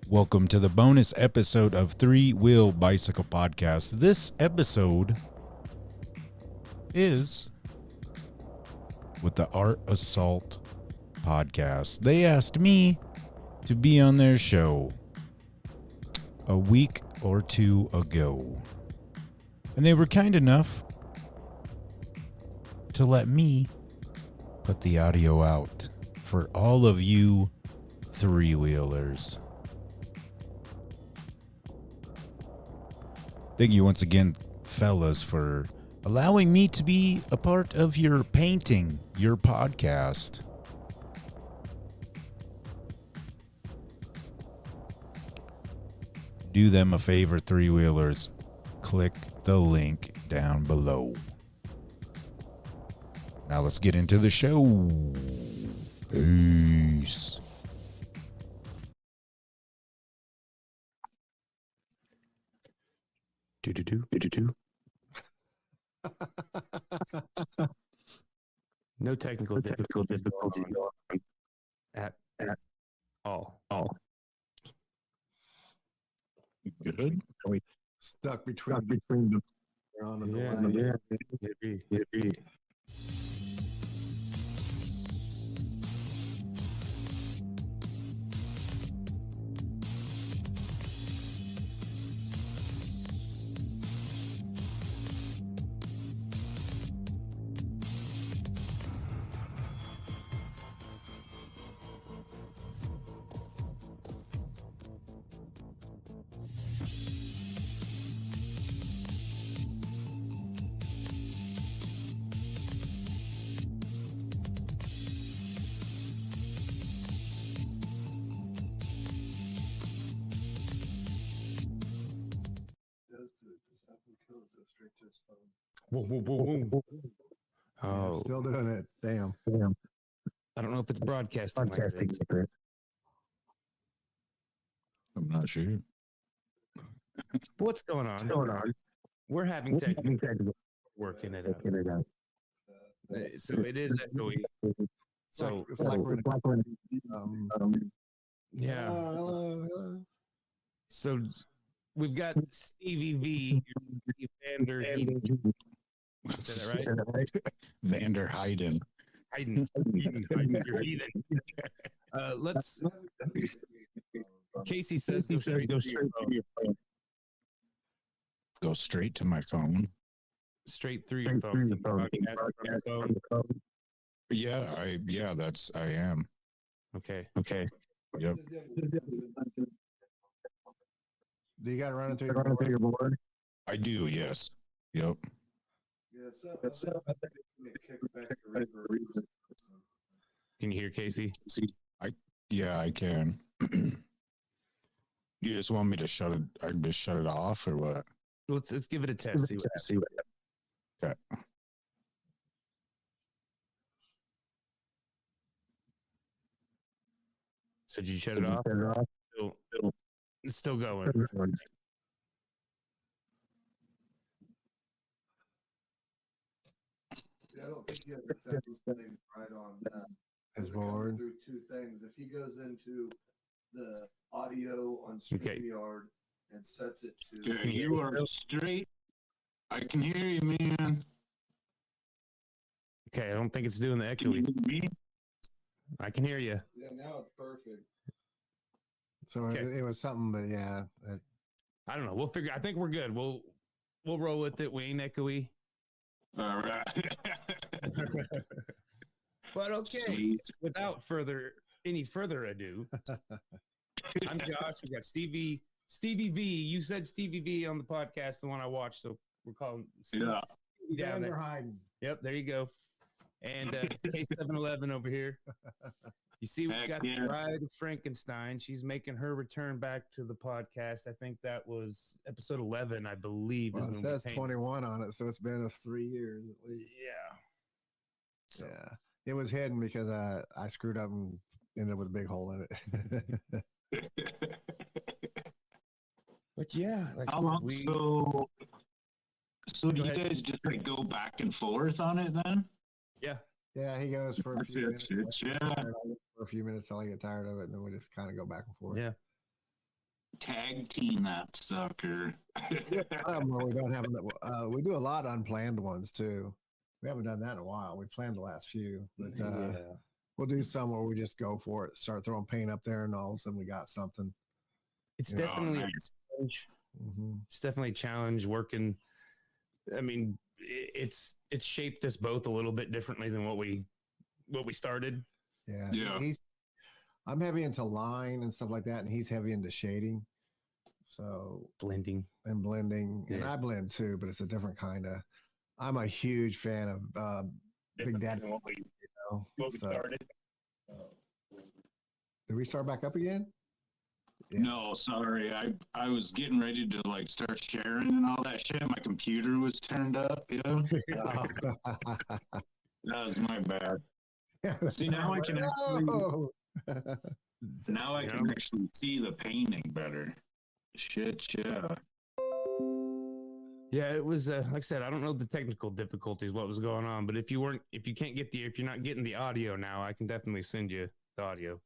Welcome to the bonus episode of Three Wheel Bicycle Podcast. This episode is with the Art Assault podcast. They asked me to be on their show a week or two ago, and they were kind enough to let me put the audio out for all of you three-wheelers. Thank you once again, fellas, for allowing me to be a part of your painting, your podcast. Do them a favor, three-wheelers. Click the link down below. Now let's get into the show. Peace. Do. No technical difficulties at all. Good. Are we Stuck between the we're on the Yeah. Whoa. Oh, still doing it. Damn. I don't know if it's broadcasting. I'm not sure. What's going on? We're having technical working it out. So it is echoey. So It's like we're yeah. hello. So we've got Stevie V, Vanderheiden. Say that right? Vanderheiden. Heiden. You're heathen. Let's. Casey says go straight to your phone. Go straight to my phone. Straight through your phone. Yeah, I am. Okay. Yep. Do you got to run it through your board? I do, yes. Yep. Can you hear Casey? I can. You just want me to shut it off or what? Let's give it a test. See what Okay. So did you shut it off? It's still going. I don't think he has a settings right on that. His board. Through two things. If he goes into the audio on StreamYard and sets it to... You are straight. I can hear you, man. Okay, I don't think it's doing the echoey. I can hear you. Yeah, now it's perfect. So Okay. it was something, but yeah. I don't know. We'll figure. I think we're good. We'll roll with it. We ain't echoey. All right. But okay. Sweet. Without any further ado, I'm Josh. We got Stevie V. You said Stevie V on the podcast, the one I watched, so we're calling Stevie down there. Vanderheiden. Yep, there you go. And K711 over here. You see, we've got the Bride of Frankenstein. She's making her return back to the podcast. I think that was episode 11, I believe. Well, is it when we says painted. 21 on it, so it's been 3 years at least. Yeah. So, Yeah. It was hidden because I screwed up and ended up with a big hole in it. but yeah, like How long? So do Go you ahead. guys just like go back and forth on it then? Yeah. Yeah, he goes for a That's few it, minutes. yeah. For a few minutes till I get tired of it, and then we just kind of go back and forth. Yeah. tag team that sucker. We don't have we do a lot of unplanned ones too. We haven't done that in a while. We planned the last few, but we'll do some where we just go for it, start throwing paint up there, and all of a sudden we got something. It's definitely nice. a challenge. It's definitely a challenge working. I mean, it's shaped us both a little bit differently than what we started. Yeah. I'm heavy into line and stuff like that, and he's heavy into shading. So blending, and I blend too, but it's a different kind of. I'm a huge fan of Big Daddy. What we started. Did we start back up again? Yeah. No, sorry. I was getting ready to like start sharing and all that shit. My computer was turned up. Yeah. That was my bad. See, now I can actually. Now I can actually see the painting better. Shit, yeah. Yeah, it was like I said, I don't know the technical difficulties, what was going on, but if you're not getting the audio now, I can definitely send you the audio.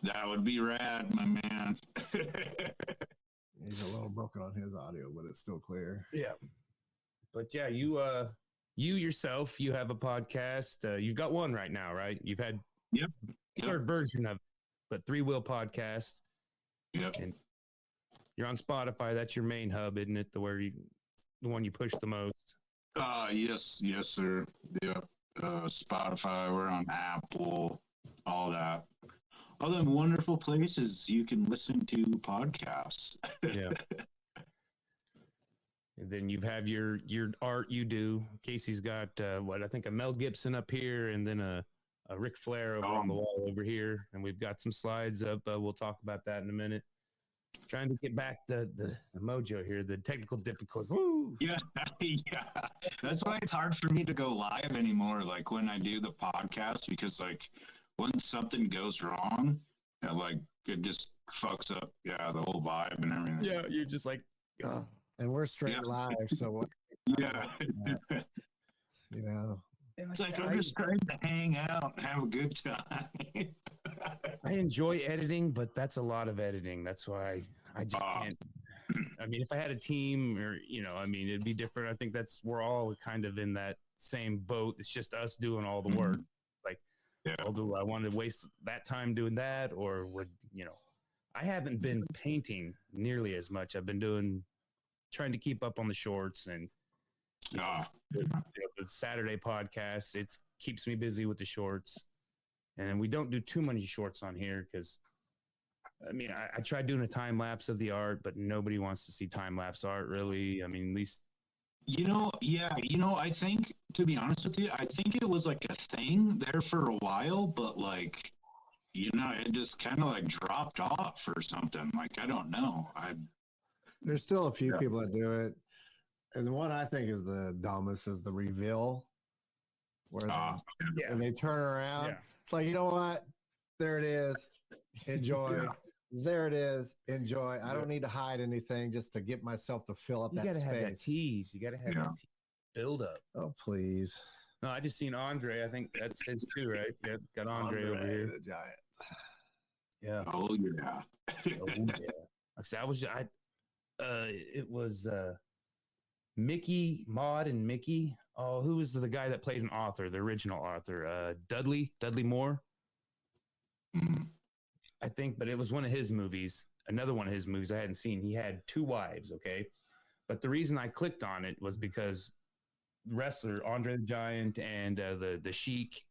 That would be rad, my man. He's a little broken on his audio, but it's still clear. Yeah. But yeah, you yourself, you have a podcast. You've got one right now, right? You've had third version of it, but 3 Wheel Podcast. Yep. And you're on Spotify. That's your main hub, isn't it? The one you push the most. Yes, sir. Yep. Spotify. We're on Apple. All that. All them wonderful places you can listen to podcasts. Yeah. And then you have your art you do. Casey's got I think a Mel Gibson up here, and then a Ric Flair over on the wall over here, and we've got some slides up. We'll talk about that in a minute. Trying to get back the mojo here, the technical difficulty. Woo! Yeah. That's why it's hard for me to go live anymore. Like when I do the podcast, because like when something goes wrong, like it just fucks up, the whole vibe and everything. Yeah, you're just like, and we're straight live, so what? Yeah. You know, it's like I'm just trying to hang out and have a good time. I enjoy editing, but that's a lot of editing. That's why I just can't. I mean, if I had a team or, it'd be different. I think we're all kind of in that same boat. It's just us doing all the work. Like, well, do I want to waste that time doing that? Or I haven't been painting nearly as much. I've been trying to keep up on the shorts and the Saturday podcast. It keeps me busy with the shorts. And we don't do too many shorts on here because, I tried doing a time lapse of the art, but nobody wants to see time lapse art, really. I mean, at least. I think, to be honest with you, I think it was like a thing there for a while, but like, it just kind of like dropped off or something. Like, I don't know. There's still a few people that do it. And the one I think is the dumbest is the reveal, where they turn around. Yeah. It's like, you know what? There it is. Enjoy. There it is. Enjoy. I don't need to hide anything just to get myself to fill up that space. You got to have that tease. You got to have that build up. Oh, please. No, I just seen Andre. I think that's his too, right? Yeah, got Andre over here. The Giant. Yeah. Oh, yeah. It was Mickey, Maud and Mickey. Oh, who was the guy that played an author, the original author? Dudley Moore. I think, but it was one of his movies. Another one of his movies I hadn't seen. He had 2 wives, okay? But the reason I clicked on it was because wrestler Andre the Giant and the Sheik.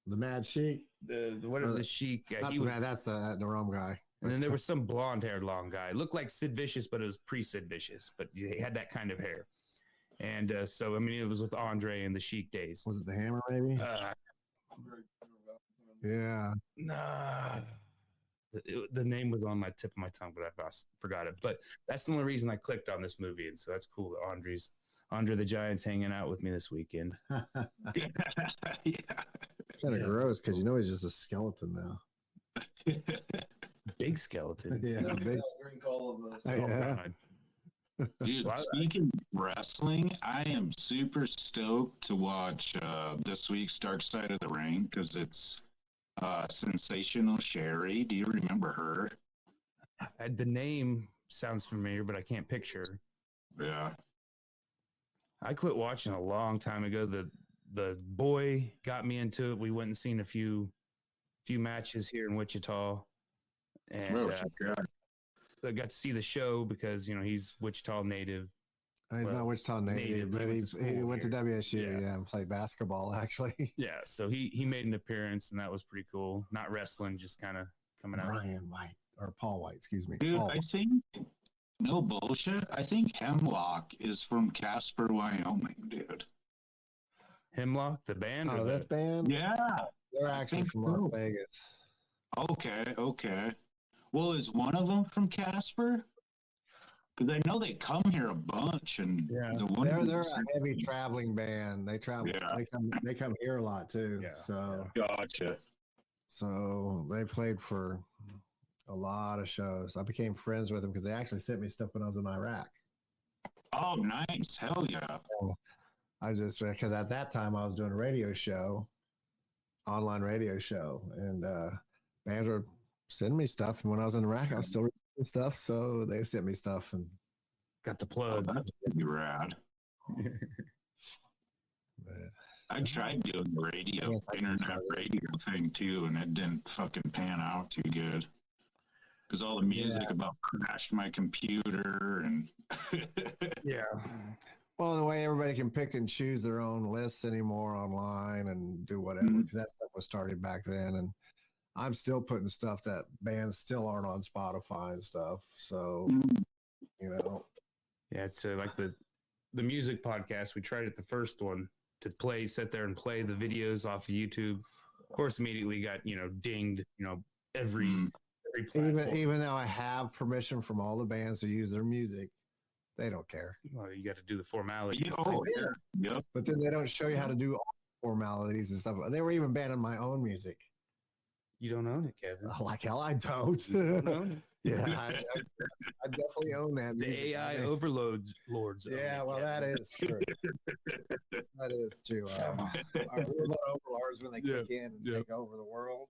The Mad Sheik? The Sheik. That's the wrong guy. And then there was some blonde-haired long guy. It looked like Sid Vicious, but it was pre-Sid Vicious. But he had that kind of hair. And so, it was with Andre and the Sheik days. Was it the Hammer, maybe? Yeah. Nah. The name was on my tip of my tongue, but I forgot it. But that's the only reason I clicked on this movie. And so that's cool that Andre the Giant's hanging out with me this weekend. Yeah. Kind of gross because he's just a skeleton now. Big skeleton. Yeah, big. Drink all of us. Yeah. Dude, speaking of wrestling, I am super stoked to watch this week's Dark Side of the Ring because it's Sensational Sherry. Do you remember her? The name sounds familiar, but I can't picture. Yeah. I quit watching a long time ago. The boy got me into it. We went and seen a few matches here in Wichita, and I got to see the show because he's Wichita native. He's not Wichita native, but he went to WSU, and played basketball actually. Yeah, so he made an appearance, and that was pretty cool. Not wrestling, just kind of coming out. Brian White or Paul White, excuse me. Dude, Paul. I think no bullshit. I think Hemlock is from Casper, Wyoming, dude. Hemlock, the band? Oh, that band? Yeah. They're actually from Las Vegas. Okay. Well, is one of them from Casper? Because I know they come here a bunch, and they're a heavy traveling band. They travel. Yeah. They come here a lot too. Yeah. So gotcha. So they played for a lot of shows. I became friends with them because they actually sent me stuff when I was in Iraq. Oh, nice! Hell yeah! So I just because at that time I was doing a radio show, online radio show, and bands were sending me stuff. And when I was in Iraq, I was still and stuff, so they sent me stuff and got the plug. Oh, that's pretty rad. I tried doing the internet radio thing too, and it didn't fucking pan out too good because all the music about crashed my computer and Well, the way everybody can pick and choose their own lists anymore online and do whatever, because that stuff was started back then, and I'm still putting stuff that bands still aren't on Spotify and stuff. So, Yeah, it's like the music podcast. We tried it the first one to sit there and play the videos off of YouTube. Of course, immediately got, dinged, every platform. Even though I have permission from all the bands to use their music, they don't care. Well, you got to do the formalities. Yep. But then they don't show you how to do all the formalities and stuff. They were even banning my own music. You don't own it, Kevin. Like hell, I don't. Yeah, I definitely own that. The music. AI overloads lords. Yeah, well, that is true. That is true. Our robot overlords, when they kick in and take over the world,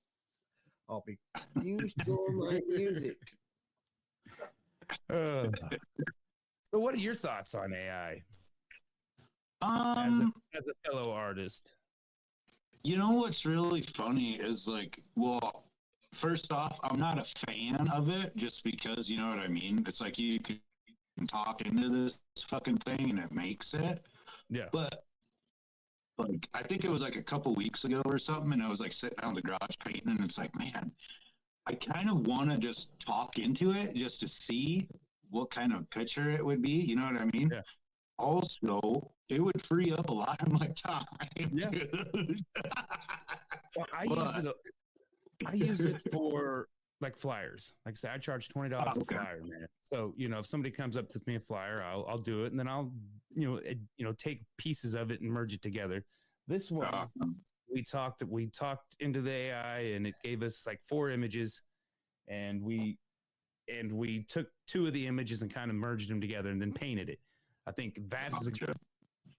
I'll be, you stole my music. So what are your thoughts on AI? As a fellow artist. You know what's really funny is well, first off, I'm not a fan of it just because, you know what I mean? It's like you can talk into this fucking thing and it makes it. Yeah. But I think it was a couple weeks ago or something, and I was sitting down in the garage painting, and it's like, man, I kind of want to just talk into it just to see what kind of picture it would be. You know what I mean? Yeah. Also, it would free up a lot of my time. Yeah. Well, I use it for flyers. Like I said, I charge $20 a flyer, man. So, if somebody comes up to me a flyer, I'll do it, and then I'll, take pieces of it and merge it together. This one, we talked into the AI, and it gave us 4 images, and we took 2 of the images and kind of merged them together and then painted it. I think that's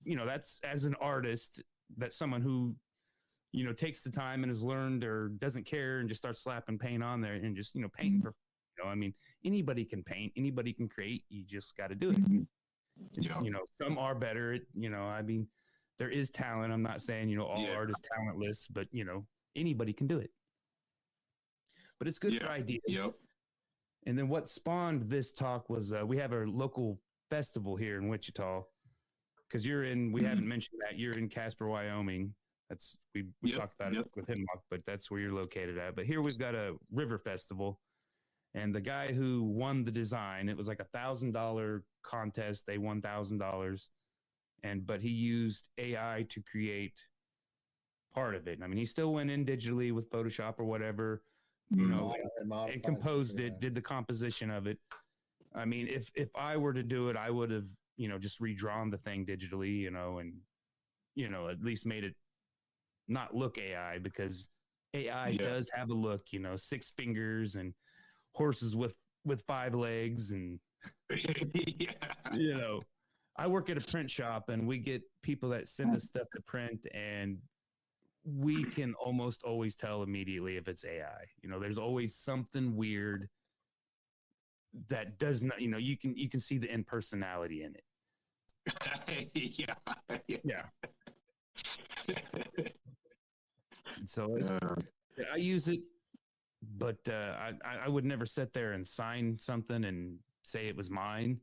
that's as an artist, that's someone who takes the time and has learned or doesn't care and just starts slapping paint on there and just painting for anybody can paint, anybody can create, you just got to do it. It's, some are better at, there is talent. I'm not saying all art is talentless, but anybody can do it. But it's good for ideas. And then what spawned this talk was we have our local festival here in Wichita, because we haven't mentioned that you're in Casper, Wyoming. That's we talked about it with Hemlock, but that's where you're located at. But here we've got a river festival, and the guy who won the design, it was $1,000 contest. They won $1,000, but he used AI to create part of it. I mean, he still went in digitally with Photoshop or whatever, and composed it, did the composition of it. I mean, if I were to do it, I would have, just redrawn the thing digitally, and, at least made it not look AI, because AI does have a look, 6 fingers and horses with 5 legs. And, I work at a print shop, and we get people that send us stuff to print, and we can almost always tell immediately if it's AI. There's always something weird that does not, you can see the impersonality in it. Yeah. And so I use it, but I would never sit there and sign something and say it was mine,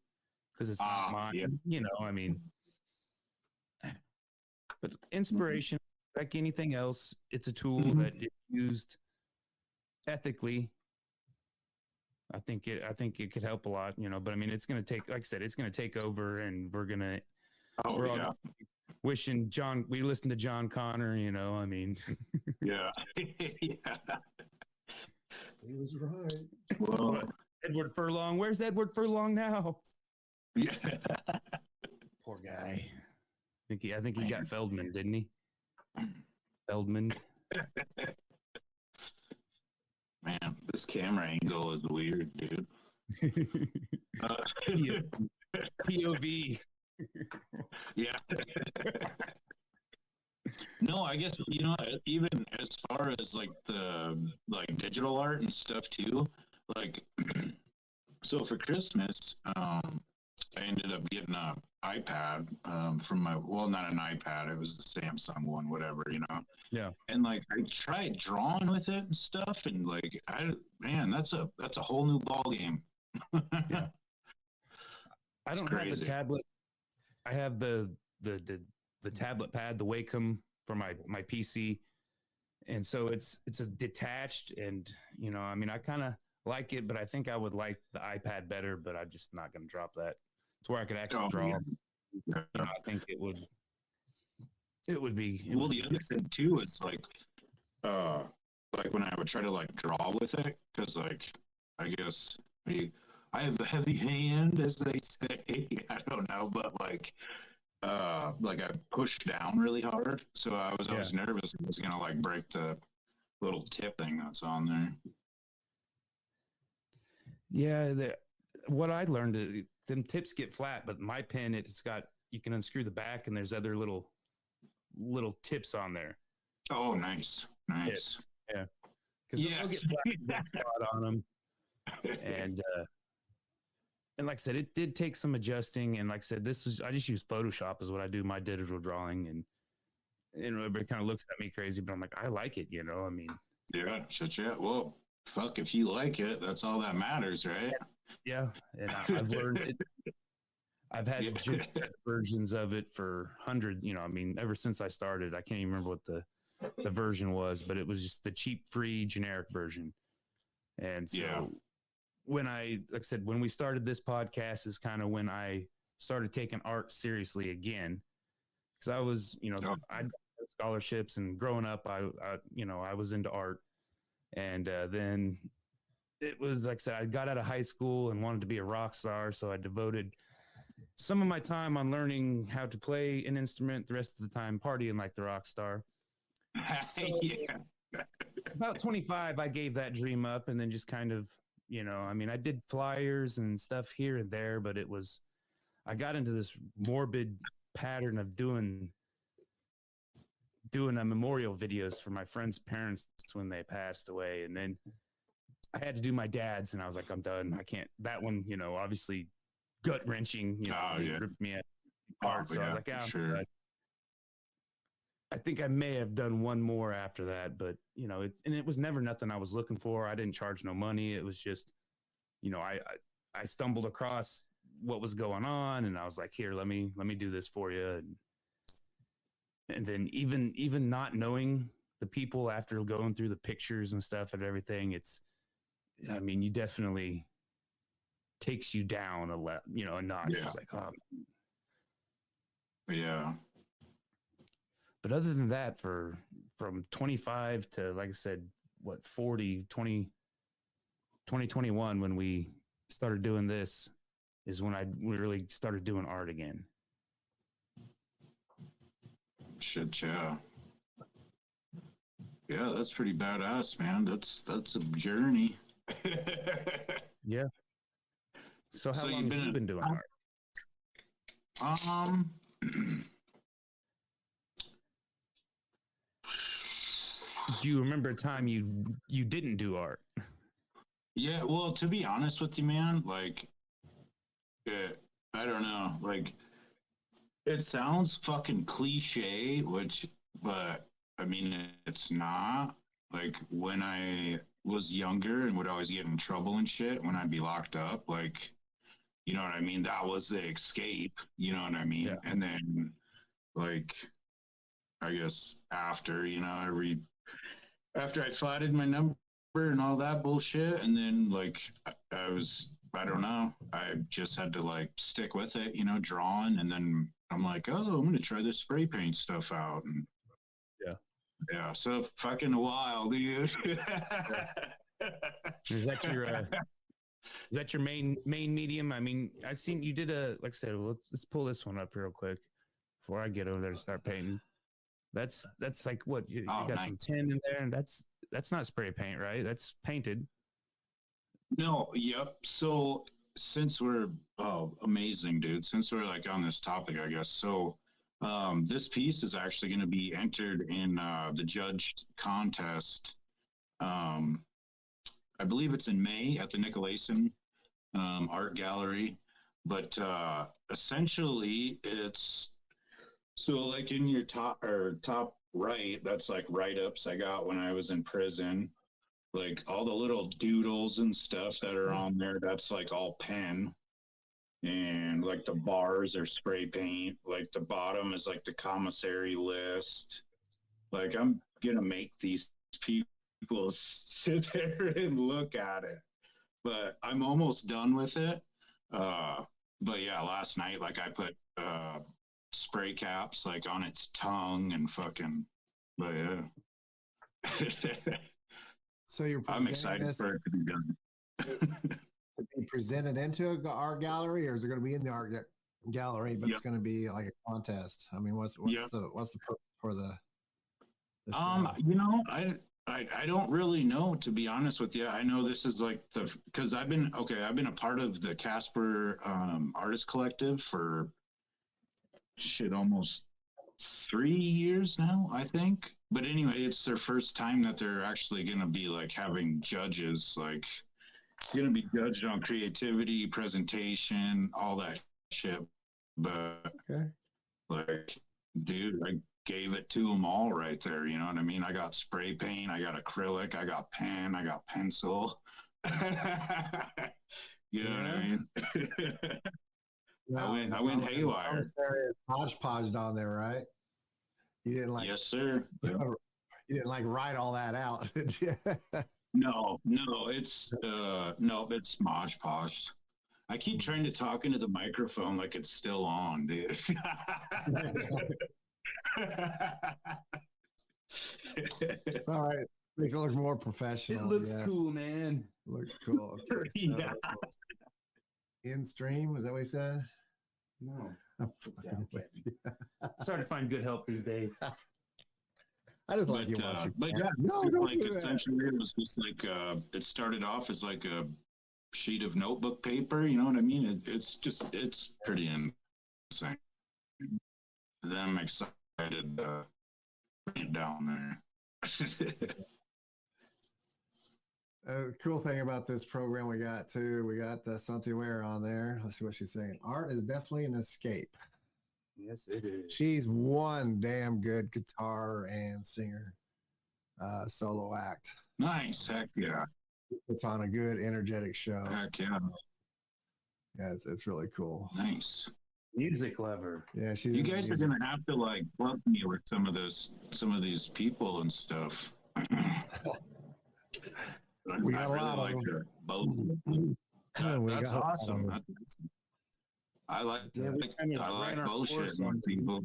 because it's not mine. Yeah. I mean, but inspiration, like anything else, it's a tool that is used ethically. I think it could help a lot, but I mean, it's going to take, like I said, it's going to take over, and we're all wishing we listened to John Connor, I mean, yeah. He was right. Well, Edward Furlong, where's Edward Furlong now? Yeah. Poor guy. I think he got Feldman, didn't he? Feldman. Man, this camera angle is weird, dude. POV. Yeah. No, I guess, even as far as like the digital art and stuff too, like so for Christmas, I ended up getting a iPad from not an iPad, it was the Samsung one, whatever, Yeah. And like I tried drawing with it and stuff, and like that's a whole new ball game. Yeah. I don't have the tablet. I have the tablet pad, the Wacom for my PC, and so it's a detached, and I mean, I kind of like it, but I think I would like the iPad better, but I'm just not going to drop that to where I could actually draw. Yeah. I think it would be. Well, the other thing too is like when I would try to like draw with it, because like I guess I have a heavy hand, as they say. I don't know, but like I pushed down really hard, so I was always nervous it was gonna like break the little tip thing that's on there. Yeah, what I learned, them tips get flat, but my pen, you can unscrew the back, and there's other little tips on there. Oh, nice. Tips. Yeah, because they'll get flat spot on them, and like I said, it did take some adjusting, and like I said, I just use Photoshop is what I do my digital drawing, and everybody kind of looks at me crazy, but I'm like, I like it, I mean. Yeah, shit, yeah. Well, fuck, if you like it, that's all that matters, right? Yeah, and I've learned it. I've had versions of it for hundreds, I mean, ever since I started. I can't even remember what the version was, but it was just the cheap, free, generic version. And so like I said, when we started this podcast is kind of when I started taking art seriously again. Because I was, I had scholarships, and growing up, I was into art. And then it was, like I said, I got out of high school and wanted to be a rock star. So I devoted some of my time on learning how to play an instrument, the rest of the time partying like the rock star. So, about 25, I gave that dream up, and then just kind of, I mean, I did flyers and stuff here and there, but I got into this morbid pattern of doing memorial videos for my friends' parents when they passed away. And then I had to do my dad's, and I was like, I'm done. I can't, that one, obviously gut wrenching, ripped me apart. So I was like, sure. I think I may have done one more after that, but it was never nothing I was looking for. I didn't charge no money. It was just, I stumbled across what was going on, and I was like, here, let me do this for you. And then even not knowing the people after going through the pictures and stuff and everything, I mean, you definitely takes you down a notch. Yeah. It's like, oh. Yeah. But other than that, from 25 to, like I said, 2021, when we started doing this, is when we really started doing art again. Shit, yeah. Yeah, that's pretty badass, man. That's a journey. Yeah. So how long have you been doing art? Do you remember a time you didn't do art? Yeah, well, to be honest with you, man, like, I don't know, like, it sounds fucking cliche, but I mean, it's not. Like, when I was younger and would always get in trouble and shit when I'd be locked up, like, you know what I mean? That was the escape, you know what I mean? Yeah. And then, like, I guess after, after I flatted my number and all that bullshit, and then like I don't know, I just had to like stick with it, drawing, and then I'm like, oh, I'm gonna try this spray paint stuff out, and Yeah. yeah, so fucking a while, dude. Is that your main medium? I mean, I seen you did like I said, let's pull this one up real quick before I get over there to start painting. That's like what you got nice. some tin in there, and that's not spray paint, right? That's painted. No, yep. So since we're amazing, dude. Since we're like on this topic, I guess. So this piece is actually going to be entered in the judged contest. I believe it's in May at the Nicolason Art Gallery. But essentially, it's so like in your top right. That's like write-ups I got when I was in prison. Like all the little doodles and stuff that are on there, that's like all pen. And like the bars are spray paint. Like the bottom is like the commissary list. Like I'm gonna make these people sit there and look at it. But I'm almost done with it. But yeah, last night like I put spray caps like on its tongue and fucking, but yeah. So I'm excited for it to be done. To be presented into an art gallery, or is it going to be in the art gallery, but it's going to be like a contest? I mean, what's the purpose for the I don't really know, to be honest with you. I know this is like because I've been a part of the Casper Artist Collective for almost 3 years now, I think. But anyway, it's their first time that they're actually going to be like having judges, like going to be judged on creativity, presentation, all that shit. But like, dude, I gave it to them all right there. You know what I mean? I got spray paint, I got acrylic, I got pen, I got pencil. You know what I mean? I went haywire. Hodgepodged on there, right? You didn't like. Yes, sir. You didn't like write all that out, did you? No, it's Mosh Posh. I keep trying to talk into the microphone like it's still on, dude. All right. Makes it look more professional. It looks cool, man. Looks cool. Okay, so Yeah. In stream, is that what he said? No. It's hard to find good help these days. I just like you watching. But yeah, essentially it was just like it started off as like a sheet of notebook paper, you know what I mean? It's pretty insane. And then I'm excited to bring it down there. Cool thing about this program we got Santi Ware on there. Let's see what she's saying. Art is definitely an escape. Yes, it is. She's one damn good guitar and singer solo act. Nice. Heck yeah. It's on a good, energetic show. Heck yeah. Yeah, it's really cool. Nice. Music lover. Yeah, you guys are gonna have to like plug me with some of these people and stuff. We got a lot like of them. Both. That's awesome. I like bullshit on people.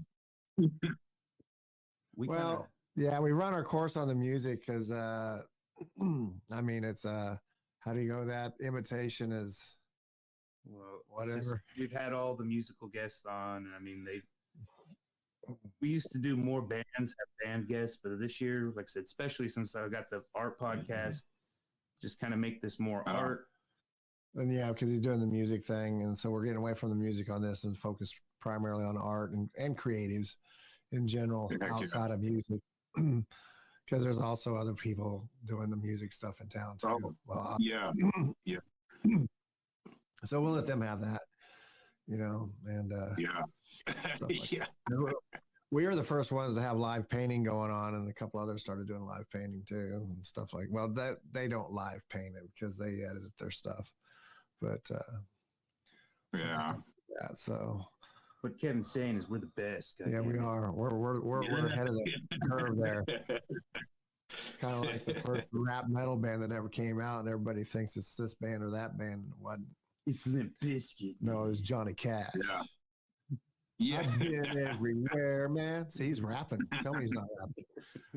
We run our course on the music because I mean it's how do you go that imitation is whatever. We've had all the musical guests on. I mean we used to do more bands, have band guests, but this year, like I said, especially since I got the art podcast, just kind of make this more art. And yeah, because he's doing the music thing, and so we're getting away from the music on this and focus primarily on art and creatives in general outside of music. because there's also other people doing the music stuff in town too. Oh, well, yeah, yeah. So we'll let them have that, and yeah, like yeah. We were the first ones to have live painting going on, and a couple others started doing live painting too and stuff like. Well, that they don't live paint it because they edit their stuff, but yeah. So what Kevin's saying is we're the best. Yeah, we are. We're ahead of the curve there. It's kind of like the first rap metal band that ever came out, and everybody thinks it's this band or that band. What? It's Limp Bizkit. No, it was Johnny Cash. Yeah. Yeah. I've been everywhere, man. See, he's rapping. Tell me he's not rapping.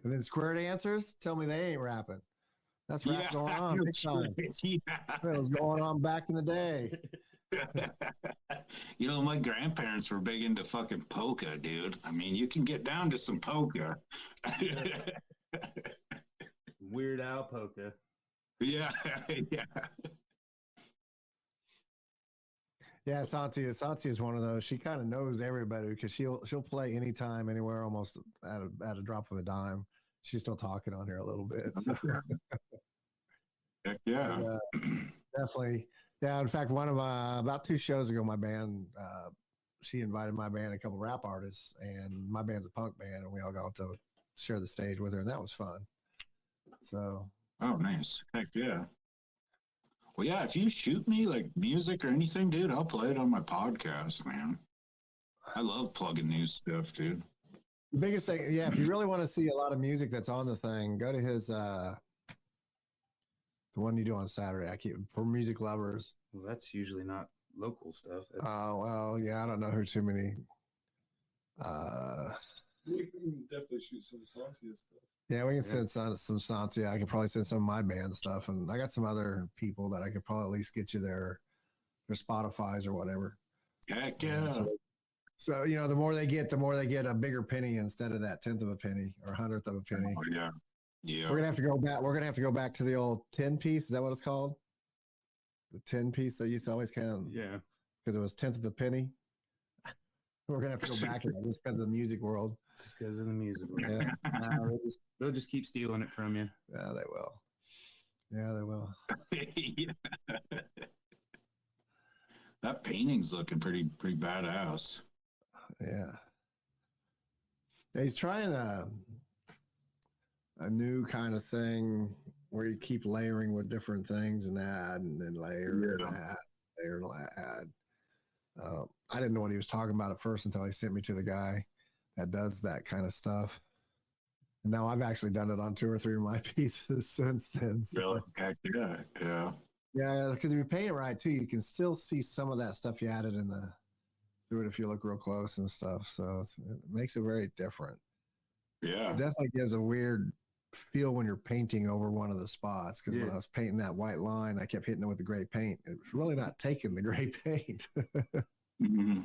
And then Square Dancers, tell me they ain't rapping. That's rap going on big time. It was going on back in the day. My grandparents were big into fucking polka, dude. I mean, you can get down to some polka. Weird Al polka. Yeah, yeah. Yeah, Santi is one of those. She kind of knows everybody because she'll play anytime, anywhere, almost at a drop of a dime. She's still talking on here a little bit. So. Heck yeah. And, definitely. Yeah, in fact, about 2 shows ago, my band, she invited my band, a couple rap artists, and my band's a punk band, and we all got to share the stage with her, and that was fun. So. Oh, nice. Heck yeah. Well, yeah, if you shoot me like music or anything, dude, I'll play it on my podcast, man. I love plugging new stuff, dude. The biggest thing, yeah, if you really want to see a lot of music that's on the thing, go to his the one you do on Saturday. For music lovers. Well, that's usually not local stuff. Oh, well, yeah, I don't know who too many. We can definitely shoot some Santia stuff. Yeah, we can send some Santia. I can probably send some of my band stuff, and I got some other people that I could probably at least get you their Spotify's or whatever. Heck yeah. So the more they get a bigger penny instead of that 10th of a penny or 100th of a penny. Oh, yeah. Yeah. We're gonna have to go back. We're gonna have to go back to the old 10 piece. Is that what it's called? The 10 piece that used to always count. Yeah. Because it was 10th of a penny. We're gonna have to go back to that just because of the music world. Just because of the music world. Yeah. They'll just keep stealing it from you. Yeah, they will. Yeah, they will. Yeah. That painting's looking pretty badass. Yeah. He's trying a new kind of thing where you keep layering with different things and add and then layer and add, layer and add. I didn't know what he was talking about at first until he sent me to the guy that does that kind of stuff. And now I've actually done it on 2 or 3 of my pieces since then. So. Really? Heck yeah. Yeah. Yeah, because if you paint it right too, you can still see some of that stuff you added through it if you look real close and stuff. So it makes it very different. Yeah. It definitely gives a weird feel when you're painting over one of the spots. Because when I was painting that white line, I kept hitting it with the gray paint. It was really not taking the gray paint. Mm-hmm.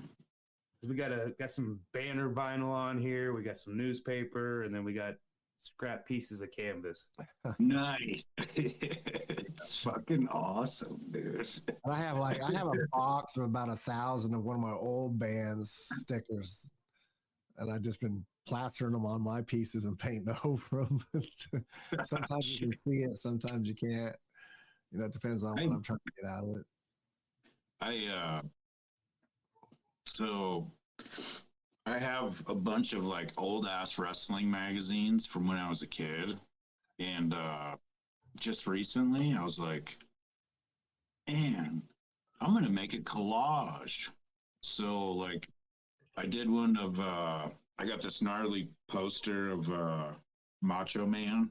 So we got some banner vinyl on here. We got some newspaper, and then we got scrap pieces of canvas. Nice. It's fucking awesome, dude. And I have a box of about 1,000 of one of my old band's stickers, and I've just been plastering them on my pieces and painting over them. Sometimes you can see it, sometimes you can't. It depends on what I'm trying to get out of it. So I have a bunch of like old ass wrestling magazines from when I was a kid. And just recently I was like, man, I'm going to make a collage. So like I did one of, I got this gnarly poster of Macho Man.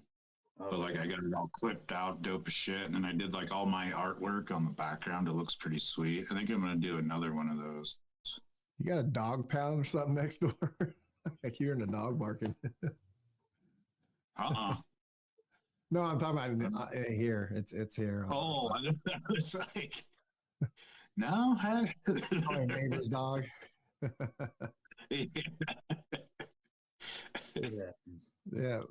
But like I got it all clipped out, dope as shit. And then I did like all my artwork on the background. It looks pretty sweet. I think I'm going to do another one of those. You got a dog pound or something next door? Like you're in the dog barking. No, I'm talking about here. It's here. Oh, I was like, no, my neighbor's dog. Yeah,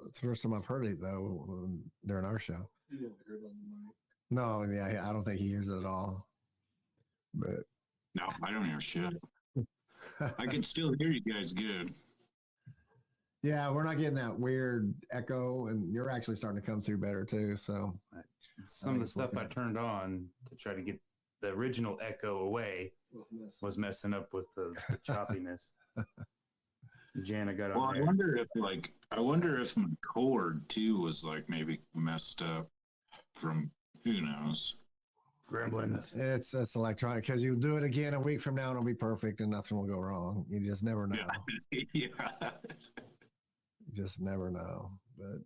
it's the first time I've heard it though during our show. You didn't hear it on the mic. No, yeah, I don't think he hears it at all. But no, I don't hear shit. I can still hear you guys good. Yeah, we're not getting that weird echo, and you're actually starting to come through better too. So some of the stuff I turned on to try to get the original echo away was messing up with the choppiness. Jana got on there. I wonder if my cord too was like maybe messed up from who knows. Gremlins. It's electronic because you do it again a week from now and it'll be perfect and nothing will go wrong. You just never know. Yeah. You just never know. But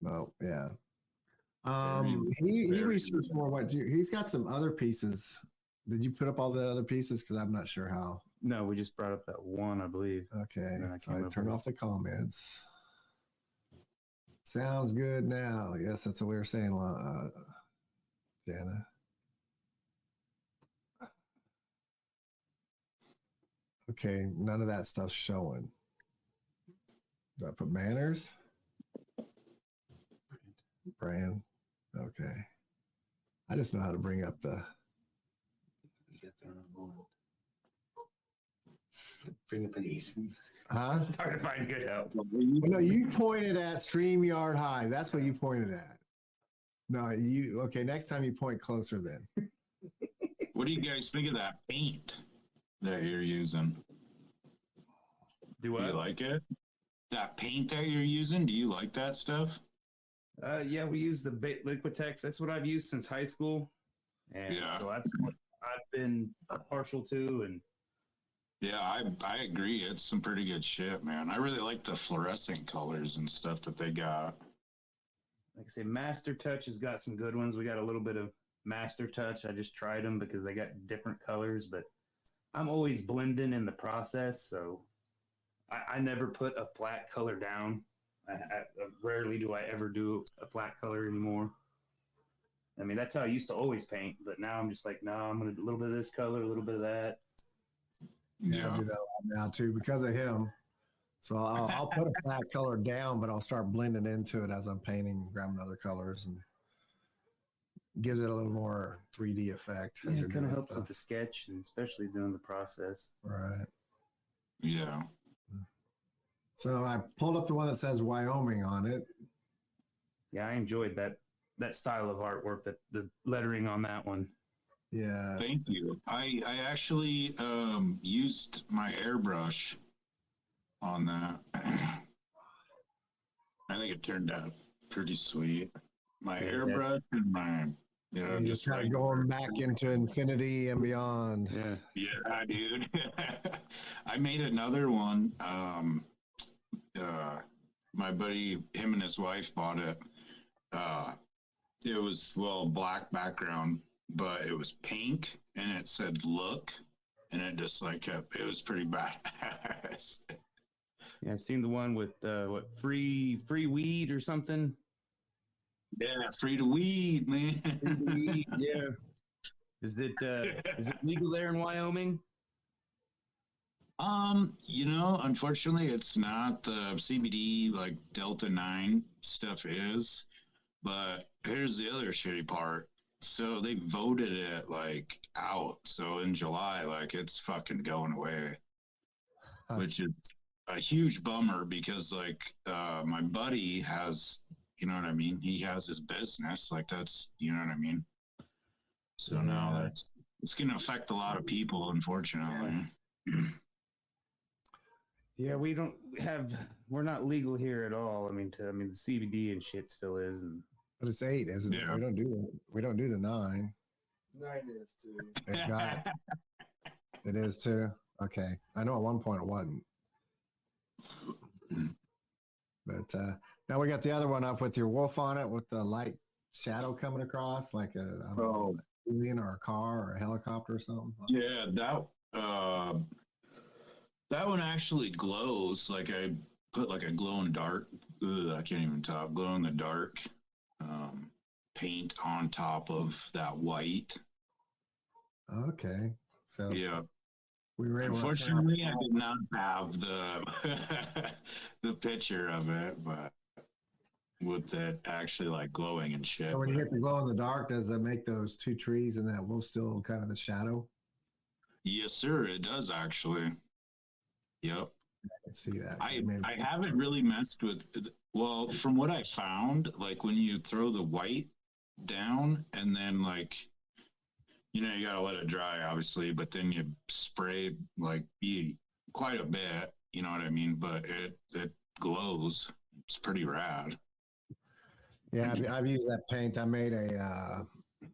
well, yeah. He researched more what he's got some other pieces. Did you put up all the other pieces? Because I'm not sure how. No, we just brought up that one, I believe. Okay, so I turned off the comments. Sounds good now. Yes, that's what we were saying, Jana. Okay, none of that stuff's showing. Do I put manners? Brand. Okay. I just know how to bring up the. Bring up an ace. Huh? It's hard to find good help. Well, no, you pointed at StreamYard High. That's what you pointed at. No, you okay? Next time you point closer then. What do you guys think of that paint that you're using? Do you like it? That paint that you're using, do you like that stuff? Yeah, we use the Liquitex. That's what I've used since high school. And so that's what I've been partial to. And yeah, I agree. It's some pretty good shit, man. I really like the fluorescent colors and stuff that they got. Like I say, Master Touch has got some good ones. We got a little bit of Master Touch. I just tried them because they got different colors, but I'm always blending in the process. So I never put a flat color down. I rarely do I ever do a flat color anymore. I mean, that's how I used to always paint, but now I'm just like, no, I'm going to do a little bit of this color, a little bit of that. Yeah, I do that now too because of him. So I'll put a flat color down, but I'll start blending into it as I'm painting, grabbing other colors, and gives it a little more 3D effect. Yeah, it kind of helps with the sketch, and especially doing the process. Right. Yeah. So I pulled up the one that says Wyoming on it. Yeah, I enjoyed that style of artwork, that the lettering on that one. Yeah. Thank you. I actually used my airbrush on that. I think it turned out pretty sweet. My airbrush and my just kind of going back into infinity and beyond. Yeah, dude. I made another one. My buddy, him and his wife bought it. It was black background, but it was pink and it said "look," and it just like it was pretty badass. Yeah, I seen the one with free weed or something. Yeah, free to weed, man. Free to weed, yeah. Is it legal there in Wyoming? Unfortunately, it's not. The CBD like Delta 9 stuff is, but here's the other shitty part. So they voted it like out. So in July, like it's fucking going away, which is a huge bummer because like my buddy has, you know what I mean? He has his business, like that's, you know what I mean? So now it's going to affect a lot of people, unfortunately. Yeah, we're not legal here at all. I mean, the CBD and shit still is, but it's 8, isn't it? We don't do the 9. 9 is too. It is too. Okay, I know at one point it wasn't. But now we got the other one up with your wolf on it with the light shadow coming across like an alien or a car or a helicopter or something. Yeah, that one actually glows. Like I put like a glow in the dark. I can't even talk. Glow in the dark paint on top of that white. Okay, so yeah. We were Unfortunately, I did not have the picture of it, but with it actually like glowing and shit. So when you get the glow in the dark, does it make those 2 trees and that wolf still kind of the shadow? Yes, sir. It does actually. Yep. I see that. I haven't really messed with. Well, from what I found, like when you throw the white down and then like you gotta let it dry, obviously, but then you spray like quite a bit. You know what I mean? But it glows. It's pretty rad. Yeah, I've used that paint. I made a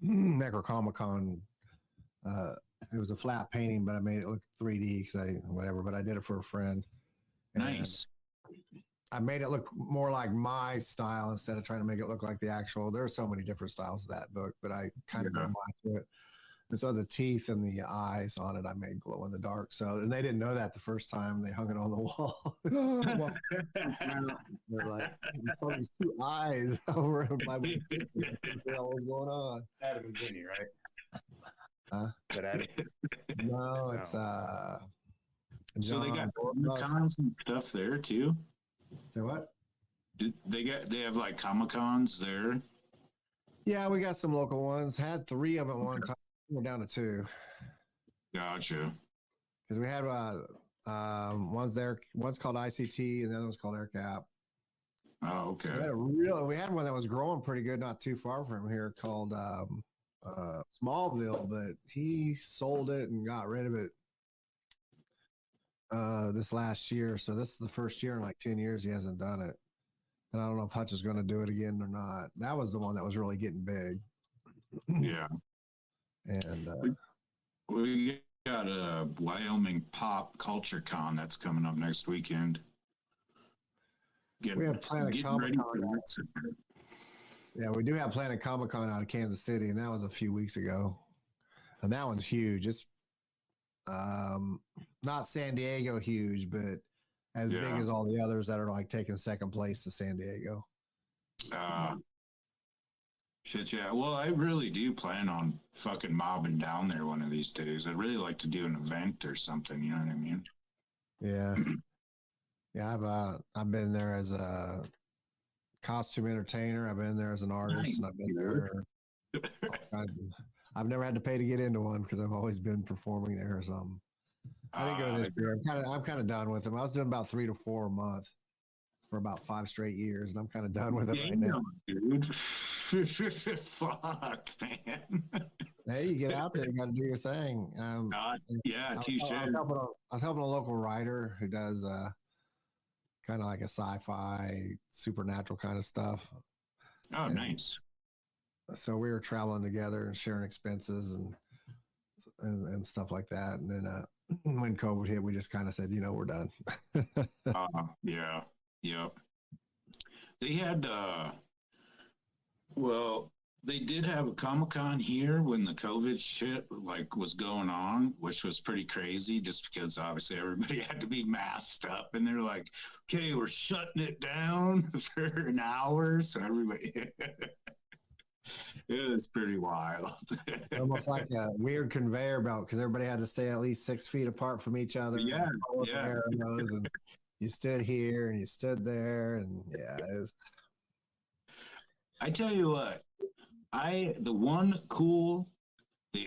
Necronomicon. It was a flat painting, but I made it look 3D because whatever. But I did it for a friend. Nice. I made it look more like my style instead of trying to make it look like the actual. There are so many different styles of that book, but I kind of go to it. And so the teeth and the eyes on it, I made glow in the dark. So, and they didn't know that the first time they hung it on the wall. They're like, you saw these two eyes over my picture. What was going on? Adam and Jenny, right? Huh? But Adam. No, it's So they got Comic-Cons and stuff there too. So what? They have like Comic-Cons there. Yeah, we got some local ones. Had 3 of them at one time. We're down to 2. Gotcha. Because we had one's there. One's called ICT, and the other one's called AirCap. Oh, okay. We had one that was growing pretty good, not too far from here, called Smallville, but he sold it and got rid of it this last year. So this is the first year in like 10 years he hasn't done it. And I don't know if Hutch is going to do it again or not. That was the one that was really getting big. Yeah. And we got a Wyoming Pop Culture Con that's coming up next weekend. We have Planet Comic-Con. Yeah, we do have Planet Comic-Con out of Kansas City, and that was a few weeks ago. And that one's huge. It's not San Diego huge, but as big as all the others that are like taking second place to San Diego. Shit, yeah. Well, I really do plan on fucking mobbing down there one of these days. I'd really like to do an event or something. You know what I mean? Yeah. Yeah, I've been there as a costume entertainer. I've been there as an artist, and I've been there. I've never had to pay to get into one because I've always been performing there or something. I think go this year. I'm kind of done with them. I was doing about 3 to 4 a month for about 5 straight years, and I'm kind of done with it right now. Dude. Fuck, man. Hey, you get out there, you got to do your thing. Touche. I was helping a local writer who does kind of like a sci-fi, supernatural kind of stuff. Oh, nice. So we were traveling together and sharing expenses and stuff like that. And then when COVID hit, we just kind of said, we're done. Yeah. They had they did have a Comic-Con here when the COVID shit was going on, which was pretty crazy just because obviously everybody had to be masked up, and they're like, okay, we're shutting it down for an hour. So everybody it was pretty wild. Almost like a weird conveyor belt because everybody had to stay at least 6 feet apart from each other. Yeah. And you stood here and you stood there, and it was. I tell you what, the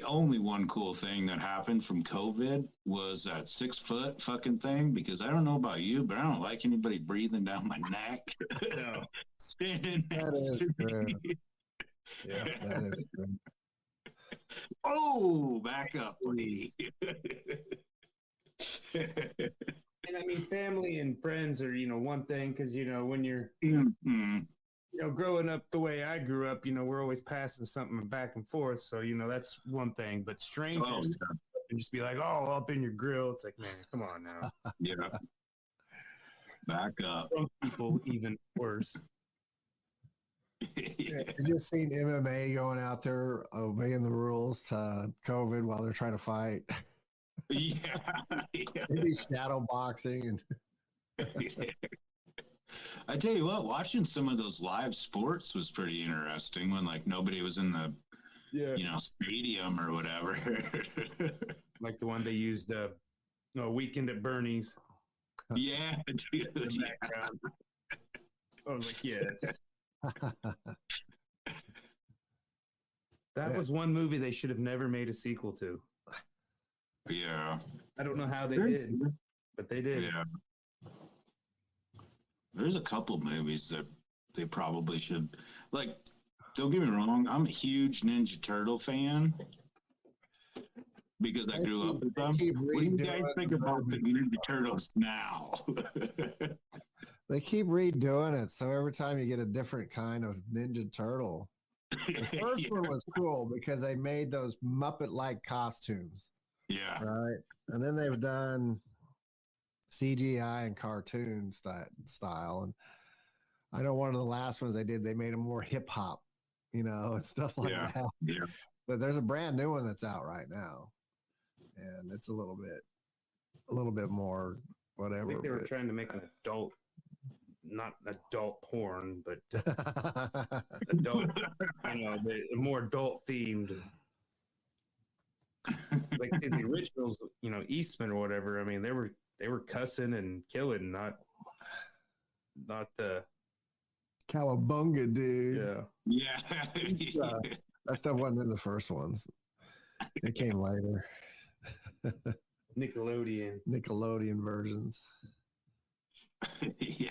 only one cool thing that happened from COVID was that 6-foot fucking thing, because I don't know about you, but I don't like anybody breathing down my neck. No. Standing That next is to true. me. Yeah, that is true. Oh, back up, please. And I mean, family and friends are, one thing, because, when you're, growing up the way I grew up, we're always passing something back and forth. So, that's one thing. But strangers and just be like, oh, up in your grill. It's like, man, come on now. Yeah. Back up. Some people even worse. You just seen MMA going out there obeying the rules to COVID while they're trying to fight. Yeah. Maybe shadow boxing and I tell you what, watching some of those live sports was pretty interesting when nobody was in the stadium or whatever. Like the one they used Weekend at Bernie's. Yeah, dude. Yeah. I was like, yes. That was one movie they should have never made a sequel to. Yeah. I don't know how they did, but they did. Yeah. There's a couple movies that they probably should, like, don't get me wrong, I'm a huge Ninja Turtle fan because I grew up with them. What do you guys think about the Ninja Turtles now? They keep redoing it, so every time you get a different kind of Ninja Turtle. The first one was cool because they made those Muppet-like costumes. Yeah. Right. And then they've done CGI and cartoon style. And I know one of the last ones they did, they made them more hip hop, and stuff like that. Yeah. But there's a brand new one that's out right now. And it's a little bit more whatever. I think they were trying to make an adult, not adult porn, but adult, more adult themed. Like in the originals, Eastman or whatever. I mean, they were cussing and killing, not the Cowabunga, dude. Yeah. That stuff wasn't in the first ones. It came later. Nickelodeon versions. Yeah.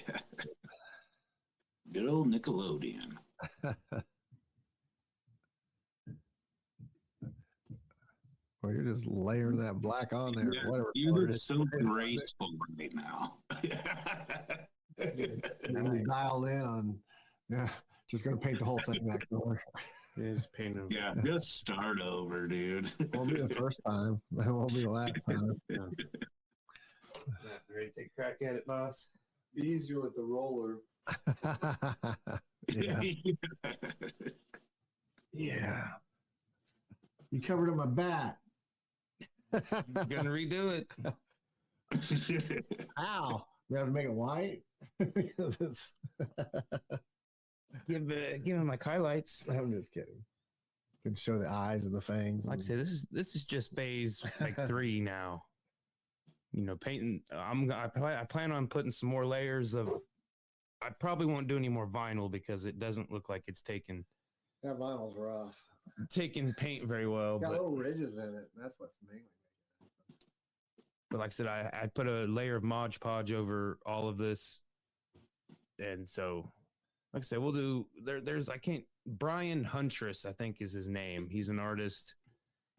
Good old Nickelodeon. Well, you're just layering that black on there. Yeah, whatever. You look so graceful right now. He's dialed in on, just going to paint the whole thing that color. Just paint them. Yeah, just start over, dude. Won't be the first time. It won't be the last time. Yeah. Ready to take a crack at it, boss? Be easier with the roller. Yeah. Yeah. You covered up my bat. I'm gonna redo it. Ow. You have to make it white? Give him like highlights. I'm just kidding. You can show the eyes and the fangs. Like I say, this is just phase like 3 now. Painting. I plan on putting some more layers of. I probably won't do any more vinyl because it doesn't look like it's taking. That vinyl's rough. Taking paint very well. It's got little ridges in it. That's what's mainly. But like I said, I put a layer of Mod Podge over all of this, and so, like I said, we'll do. There's Brian Huntress, I think is his name. He's an artist,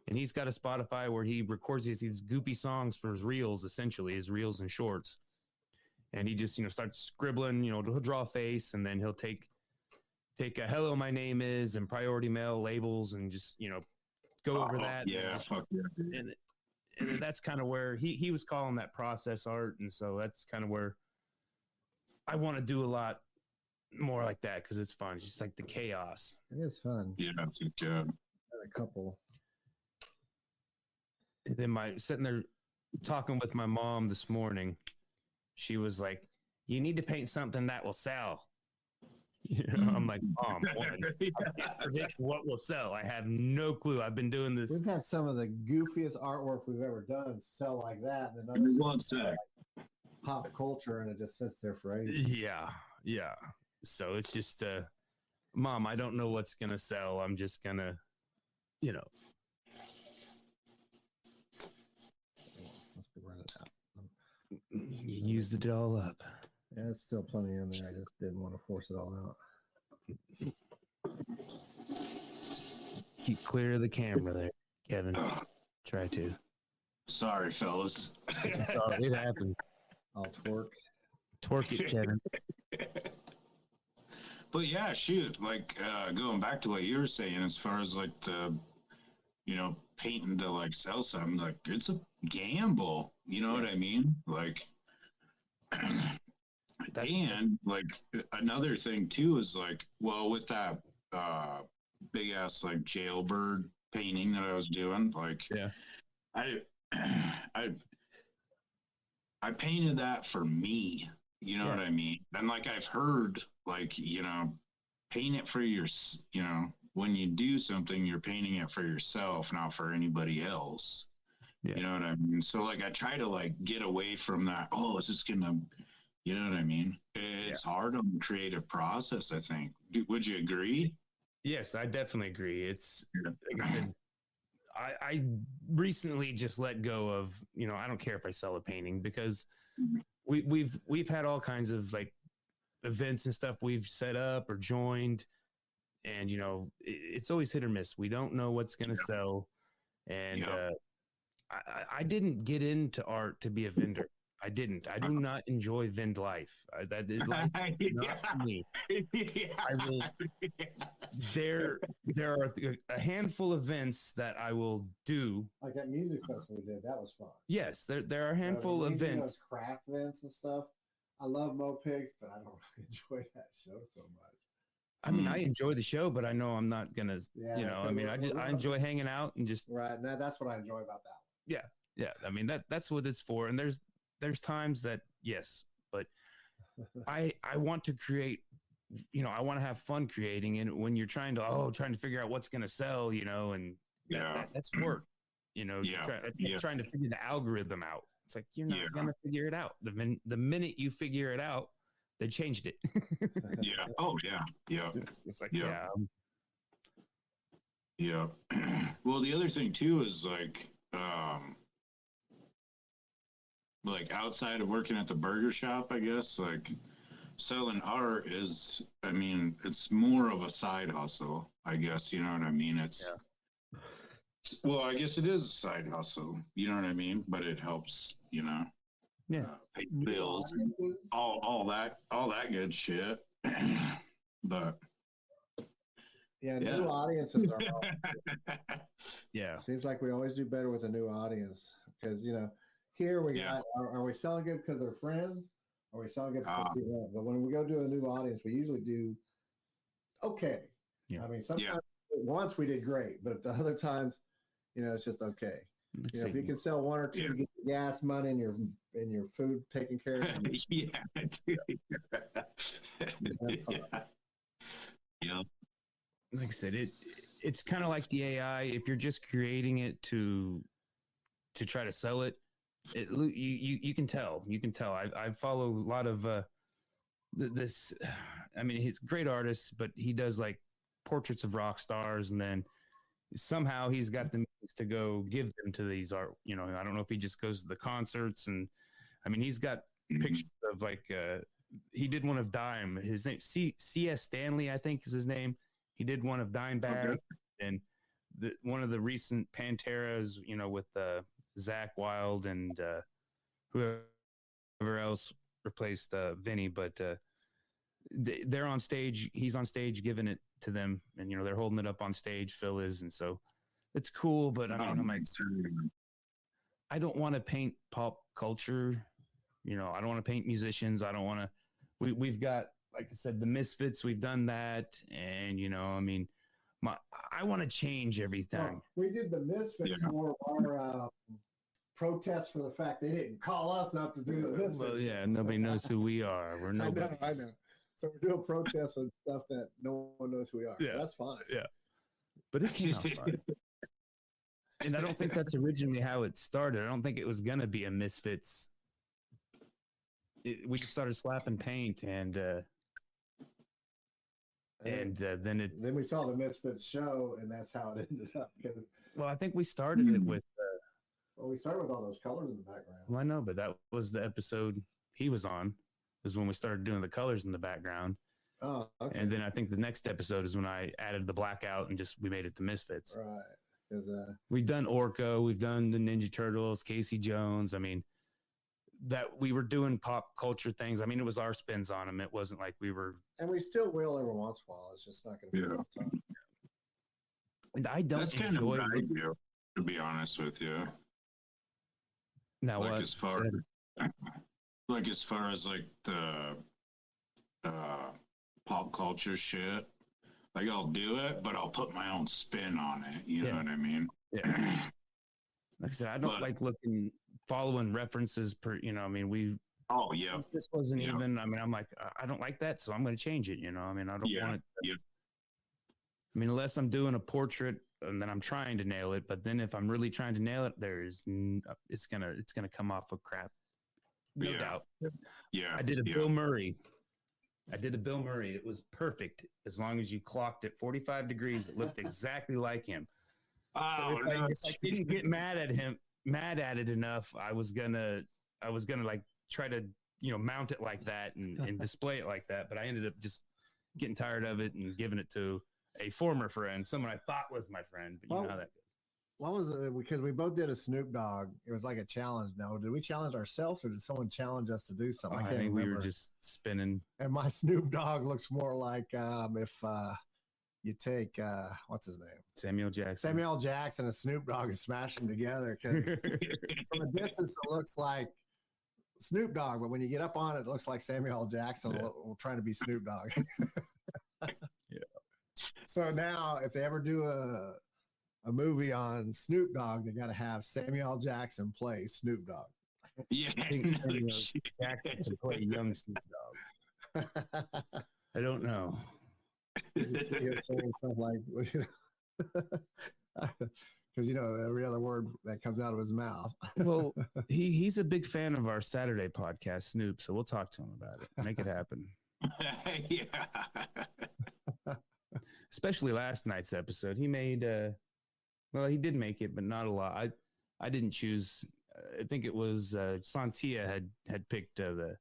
and he's got a Spotify where he records these goofy songs for his reels, essentially his reels and shorts. And he just starts scribbling. He'll draw a face, and then he'll take a "Hello, my name is" and Priority Mail labels, and just go over that. Yeah, fuck yeah. And that's kind of where he was calling that process art, and so that's kind of where I want to do a lot more like that because it's fun. It's just like the chaos. It is fun. Yeah, that's a job. A couple. And then sitting there talking with my mom this morning, she was like, "You need to paint something that will sell." I'm like, Mom, I can't predict what will sell. I have no clue. I've been doing this. We've had some of the goofiest artwork we've ever done sell like that, and then others like pop culture, and it just sits there for ages. Yeah. So it's just, Mom, I don't know what's gonna sell. I'm just gonna, Must be running out. You used it all up. Yeah, it's still plenty in there. I just didn't want to force it all out. Keep clear of the camera there, Kevin. Try to. Sorry, fellas. It happens. I'll twerk. Twerk it, Kevin. But yeah, shoot, like going back to what you were saying, as far as like the, painting to like sell something, like it's a gamble. You know what I mean? Like, and like another thing too is like, well, with that big ass like jailbird painting that I was doing, like, yeah, I painted that for me. You know what I mean? And like I've heard, like, paint it for your, when you do something, you're painting it for yourself, not for anybody else. Yeah. You know what I mean? So like I try to like get away from that. Oh, is this gonna, you know what I mean? It's hard on the creative process, I think. Would you agree? Yes, I definitely agree. It's like I said, I recently just let go of, I don't care if I sell a painting, because we've had all kinds of like events and stuff we've set up or joined, and it's always hit or miss. We don't know what's going to sell. And I didn't get into art to be a vendor. I didn't. I do not enjoy vend life. That is life not for me. I will. There are a handful of events that I will do. Like that music festival we did, that was fun. Yes, there are a handful of events. Craft events and stuff. I love Mopigs, but I don't really enjoy that show so much. I mean, I enjoy the show, but I know I'm not gonna. I enjoy hanging out and just. Right. Now that's what I enjoy about that one. Yeah. I mean that's what it's for. And there's times that yes, but I want to create. I want to have fun creating, and when you're trying to figure out what's gonna sell, and that's work. Trying to figure the algorithm out. It's like you're not gonna figure it out. The minute you figure it out, they changed it. Yeah. Oh yeah. Yeah. It's like yeah. Well, the other thing too is like outside of working at the burger shop, I guess, like selling art is, I mean, it's more of a side hustle, I guess, you know what I mean? Well, I guess it is a side hustle, you know what I mean? But it helps, pay bills, all that good shit. But new audiences are seems like we always do better with a new audience, because here we got, are we selling good because they're friends? Are we selling good because people? But when we go to a new audience, we usually do okay. I mean, sometimes once we did great, but the other times, it's just okay. If you can sell one or two to get the gas money and your food taken care of. Like I said, it's kind of like the AI. If you're just creating it to try to sell it, you can tell. I follow a lot of this. I mean, he's a great artist, but he does like portraits of rock stars, and then somehow he's got the means to go give them to these art. I don't know if he just goes to the concerts, and I mean, he's got pictures of like he did one of Dime. His name C.S. Stanley, I think is his name. He did one of Dimebag, and one of the recent Panteras, with Zach Wild and whoever else replaced Vinny, but they're on stage. He's on stage giving it to them, and they're holding it up on stage. Phil is, and so it's cool. But I mean, I'm like, I don't want to paint pop culture. I don't want to paint musicians. I don't want to. We've got, like I said, the Misfits. We've done that, and I mean, I want to change everything. Well, we did the Misfits more of our protest for the fact they didn't call us up to do the Misfits. Well, yeah, nobody knows who we are. We're nobody. I know. So we're doing protests and stuff that no one knows who we are. Yeah, so that's fine. Yeah, but it came out fine. And I don't think that's originally how it started. I don't think it was gonna be a Misfits. We just started slapping paint, and then we saw the Misfits show, and that's how it ended up. Well, I think we started it with. We started with all those colors in the background. Well, I know, but that was the episode he was on. Is when we started doing the colors in the background. Oh, okay. And then I think the next episode is when I added the blackout and we made it the Misfits. Right. Because we've done Orko, we've done the Ninja Turtles, Casey Jones. I mean, that we were doing pop culture things. I mean, it was our spins on them. It wasn't like we were. And we still will every once in a while. It's just not going to be all the time. And I don't enjoy. That's kind of what I do, to be honest with you. Now like what? As far as like the pop culture shit, like I'll do it, but I'll put my own spin on it. You know what I mean? Yeah. Like I said, I don't like following references per. I mean, Oh yeah. This wasn't even. I mean, I'm like, I don't like that, so I'm going to change it. I mean, I don't want it. I mean, unless I'm doing a portrait and then I'm trying to nail it, but then if I'm really trying to nail it, it's gonna come off of crap. No doubt. Yeah. I did a Bill Murray. It was perfect. As long as you clocked it 45 degrees, it looked exactly like him. Oh, so if I didn't get mad at it enough, I was gonna like try to mount it like that and display it like that. But I ended up just getting tired of it and giving it to a former friend, someone I thought was my friend, but you know how that goes. What was it? Because we both did a Snoop Dogg. It was like a challenge. Now, did we challenge ourselves or did someone challenge us to do something? I can't think remember. we were just spinning. And my Snoop Dogg looks more like if you take what's his name? Samuel Jackson and Snoop Dogg and smash them together. Because from a distance, it looks like Snoop Dogg, but when you get up on it, it looks like Samuel Jackson trying to be Snoop Dogg. Yeah. So now, if they ever do a movie on Snoop Dogg, they got to have Samuel Jackson play Snoop Dogg. Yeah, I think Samuel Jackson can play young Snoop Dogg. I don't know. You see him saying stuff like, because every other word that comes out of his mouth. Well, he's a big fan of our Saturday podcast, Snoop. So we'll talk to him about it. Make it happen. Yeah. Especially last night's episode. He made he did make it, but not a lot. I didn't choose. I think it was Santia had picked the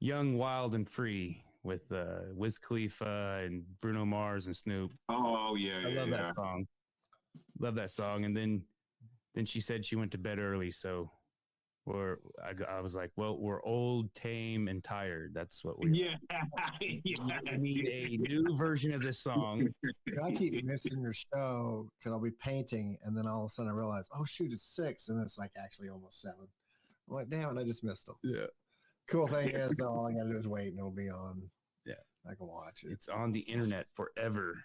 Young, Wild, and Free with Wiz Khalifa and Bruno Mars and Snoop. Oh yeah, I love that song. Love that song. And then she said she went to bed early, so I was like, well, we're old, tame, and tired. That's what we we need a new version of this song. I keep missing your show because I'll be painting, and then all of a sudden I realize, oh shoot, it's 6, and it's like actually almost 7. I'm like, damn it, I just missed them. Yeah. Cool thing is, though, all I gotta do is wait, and it'll be on. Yeah, I can watch it. It's on the internet forever.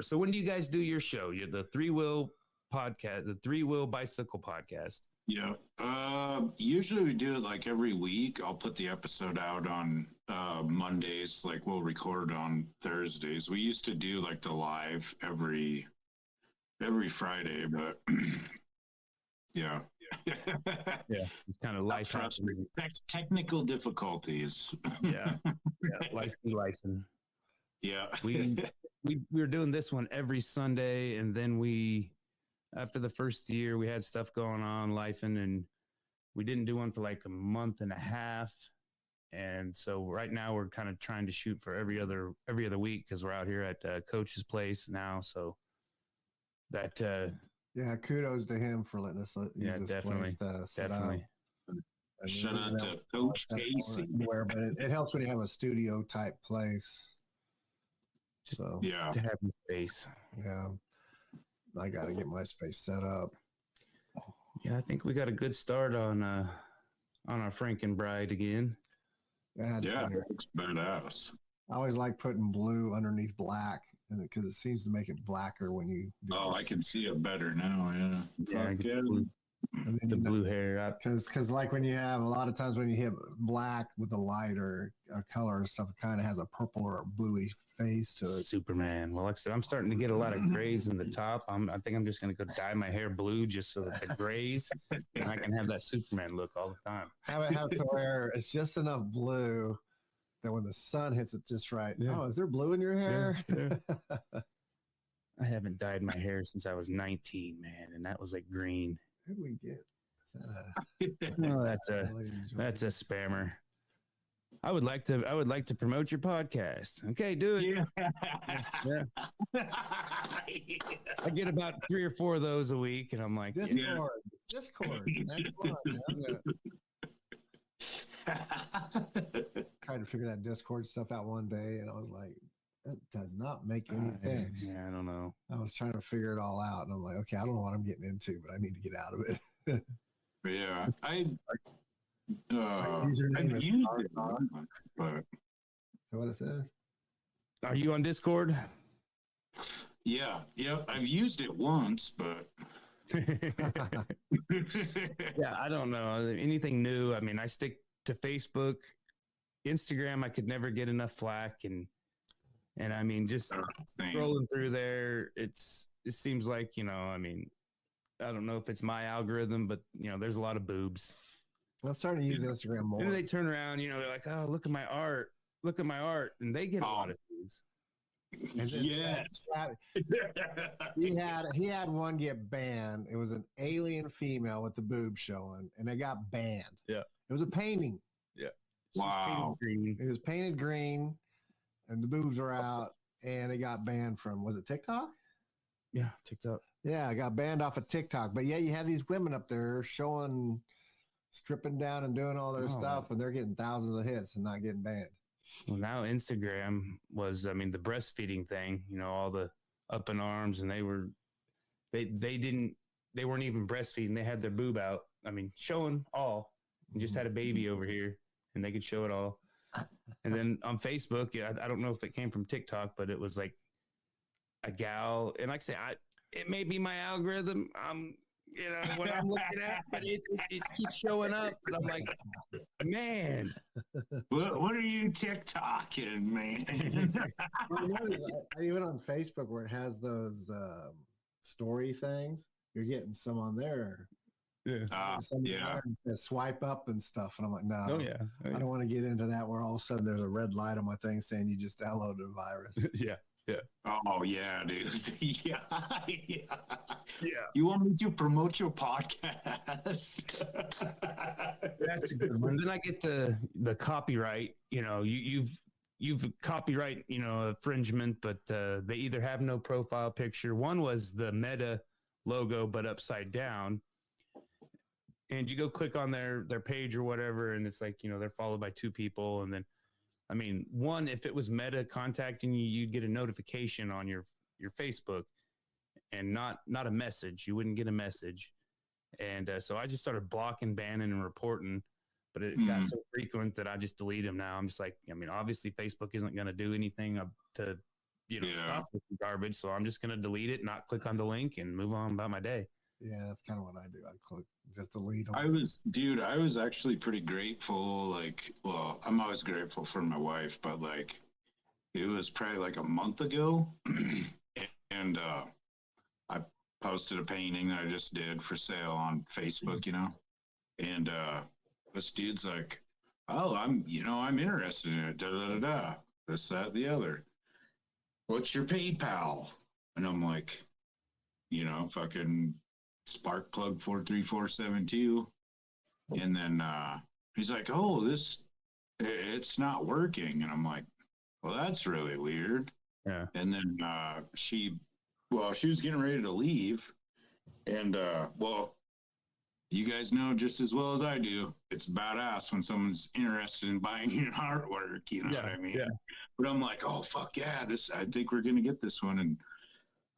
So when do you guys do your show? You're the Three Wheel Podcast, the Three Wheel Bicycle Podcast. Yeah. Usually we do it like every week. I'll put the episode out on Mondays. Like we'll record on Thursdays. We used to do like the live every Friday, but yeah. Yeah. It's kind of life. Technical difficulties. Yeah. Life be lifing. Yeah. We were doing this one every Sunday, and then after the first year, we had stuff going on, and we didn't do one for like a month and a half. And so right now we're kind of trying to shoot for every other week because we're out here at Coach's place now. So that kudos to him for letting us use this place to set up. Shout out to Coach Casey. But it helps when you have a studio type place. So to have the space. Yeah. I got to get my space set up. Yeah, I think we got a good start on our Frankenbride again. Yeah, it looks badass. I always like putting blue underneath black because it seems to make it blacker when you do it. I can see it better now. Yeah. And then the blue hair. Because like when you have a lot of times when you hit black with a light or a color or stuff, it kind of has a purple or a bluey face to it. Superman. Well, like I said, I'm starting to get a lot of grays in the top. I think I'm just going to go dye my hair blue just so that the grays, and I can have that Superman look all the time. Have it to where it's just enough blue that when the sun hits it just right. Yeah. Oh, is there blue in your hair? Yeah. I haven't dyed my hair since I was 19, man, and that was like green. Who did we get? Is that no, that's a spammer. I would like to promote your podcast. Okay, do it. Yeah. I get about 3 or 4 of those a week, and I'm like, Discord. That's fun, Tried to figure that Discord stuff out one day, and I was like, that does not make any sense. Yeah, I don't know. I was trying to figure it all out, and I'm like, okay, I don't know what I'm getting into, but I need to get out of it. Yeah, I've used it once, but so what it says? Are you on Discord? Yeah, I've used it once, but yeah, I don't know anything new. I mean, I stick to Facebook, Instagram. I could never get enough flack, and I mean, just scrolling through there, it seems like I mean, I don't know if it's my algorithm, but there's a lot of boobs. I'm starting to use Instagram more. And they turn around, they're like, "Oh, look at my art," and they get a lot of views. Yes. He had one get banned. It was an alien female with the boob showing, and it got banned. Yeah. It was a painting. Yeah. Wow. It was painted green, and the boobs were out, and it got banned from, was it TikTok? Yeah, TikTok. Yeah, it got banned off of TikTok. But yeah, you have these women up there showing, stripping down and doing all their stuff, and they're getting thousands of hits and not getting banned. Well, now Instagram was, I mean, the breastfeeding thing, you know, all the up in arms, and they weren't even breastfeeding. They had their boob out. I mean, showing all, and just had a baby over here, and they could show it all. And then on Facebook, yeah, I don't know if it came from TikTok, but it was like a gal, and like I say, it may be my algorithm. You know, what I'm looking at, but it keeps showing up, and I'm like, man, what are you TikToking, man? Even on Facebook, where it has those story things, you're getting some on there. Yeah, swipe up and stuff, and I'm like, no, oh yeah. I don't want to get into that. Where all of a sudden there's a red light on my thing saying you just downloaded a virus. Yeah. Oh yeah, dude. Yeah. Yeah. You want me to promote your podcast? That's a good one. Then I get the copyright. You know, you've copyright, you know, infringement, but they either have no profile picture. One was the Meta logo, but upside down. And you go click on their page or whatever, and it's like, you know, they're followed by two people, and then, I mean, one, if it was Meta contacting you, you'd get a notification on your Facebook, and not a message. You wouldn't get a message. And so I just started blocking, banning, and reporting, but it got so frequent that I just delete them now. I'm just like, I mean, obviously Facebook isn't going to do anything to, you know, stop this garbage. So I'm just going to delete it, not click on the link, and move on about my day. Yeah, that's kind of what I do. I click, just delete them. I was actually pretty grateful. Like, well, I'm always grateful for my wife, but like, it was probably like a month ago, and I posted a painting that I just did for sale on Facebook, you know, and this dude's like, oh, I'm interested in it, da da da da, this, that, the other. What's your PayPal? And I'm like, you know, fucking Sparkplug 43472, and then he's like, oh, it's not working, and I'm like, well, that's really weird. Yeah. And then she was getting ready to leave, and well, you guys know just as well as I do, it's badass when someone's interested in buying your artwork, you know what I mean? Yeah. But I'm like, oh fuck yeah, I think we're gonna get this one, and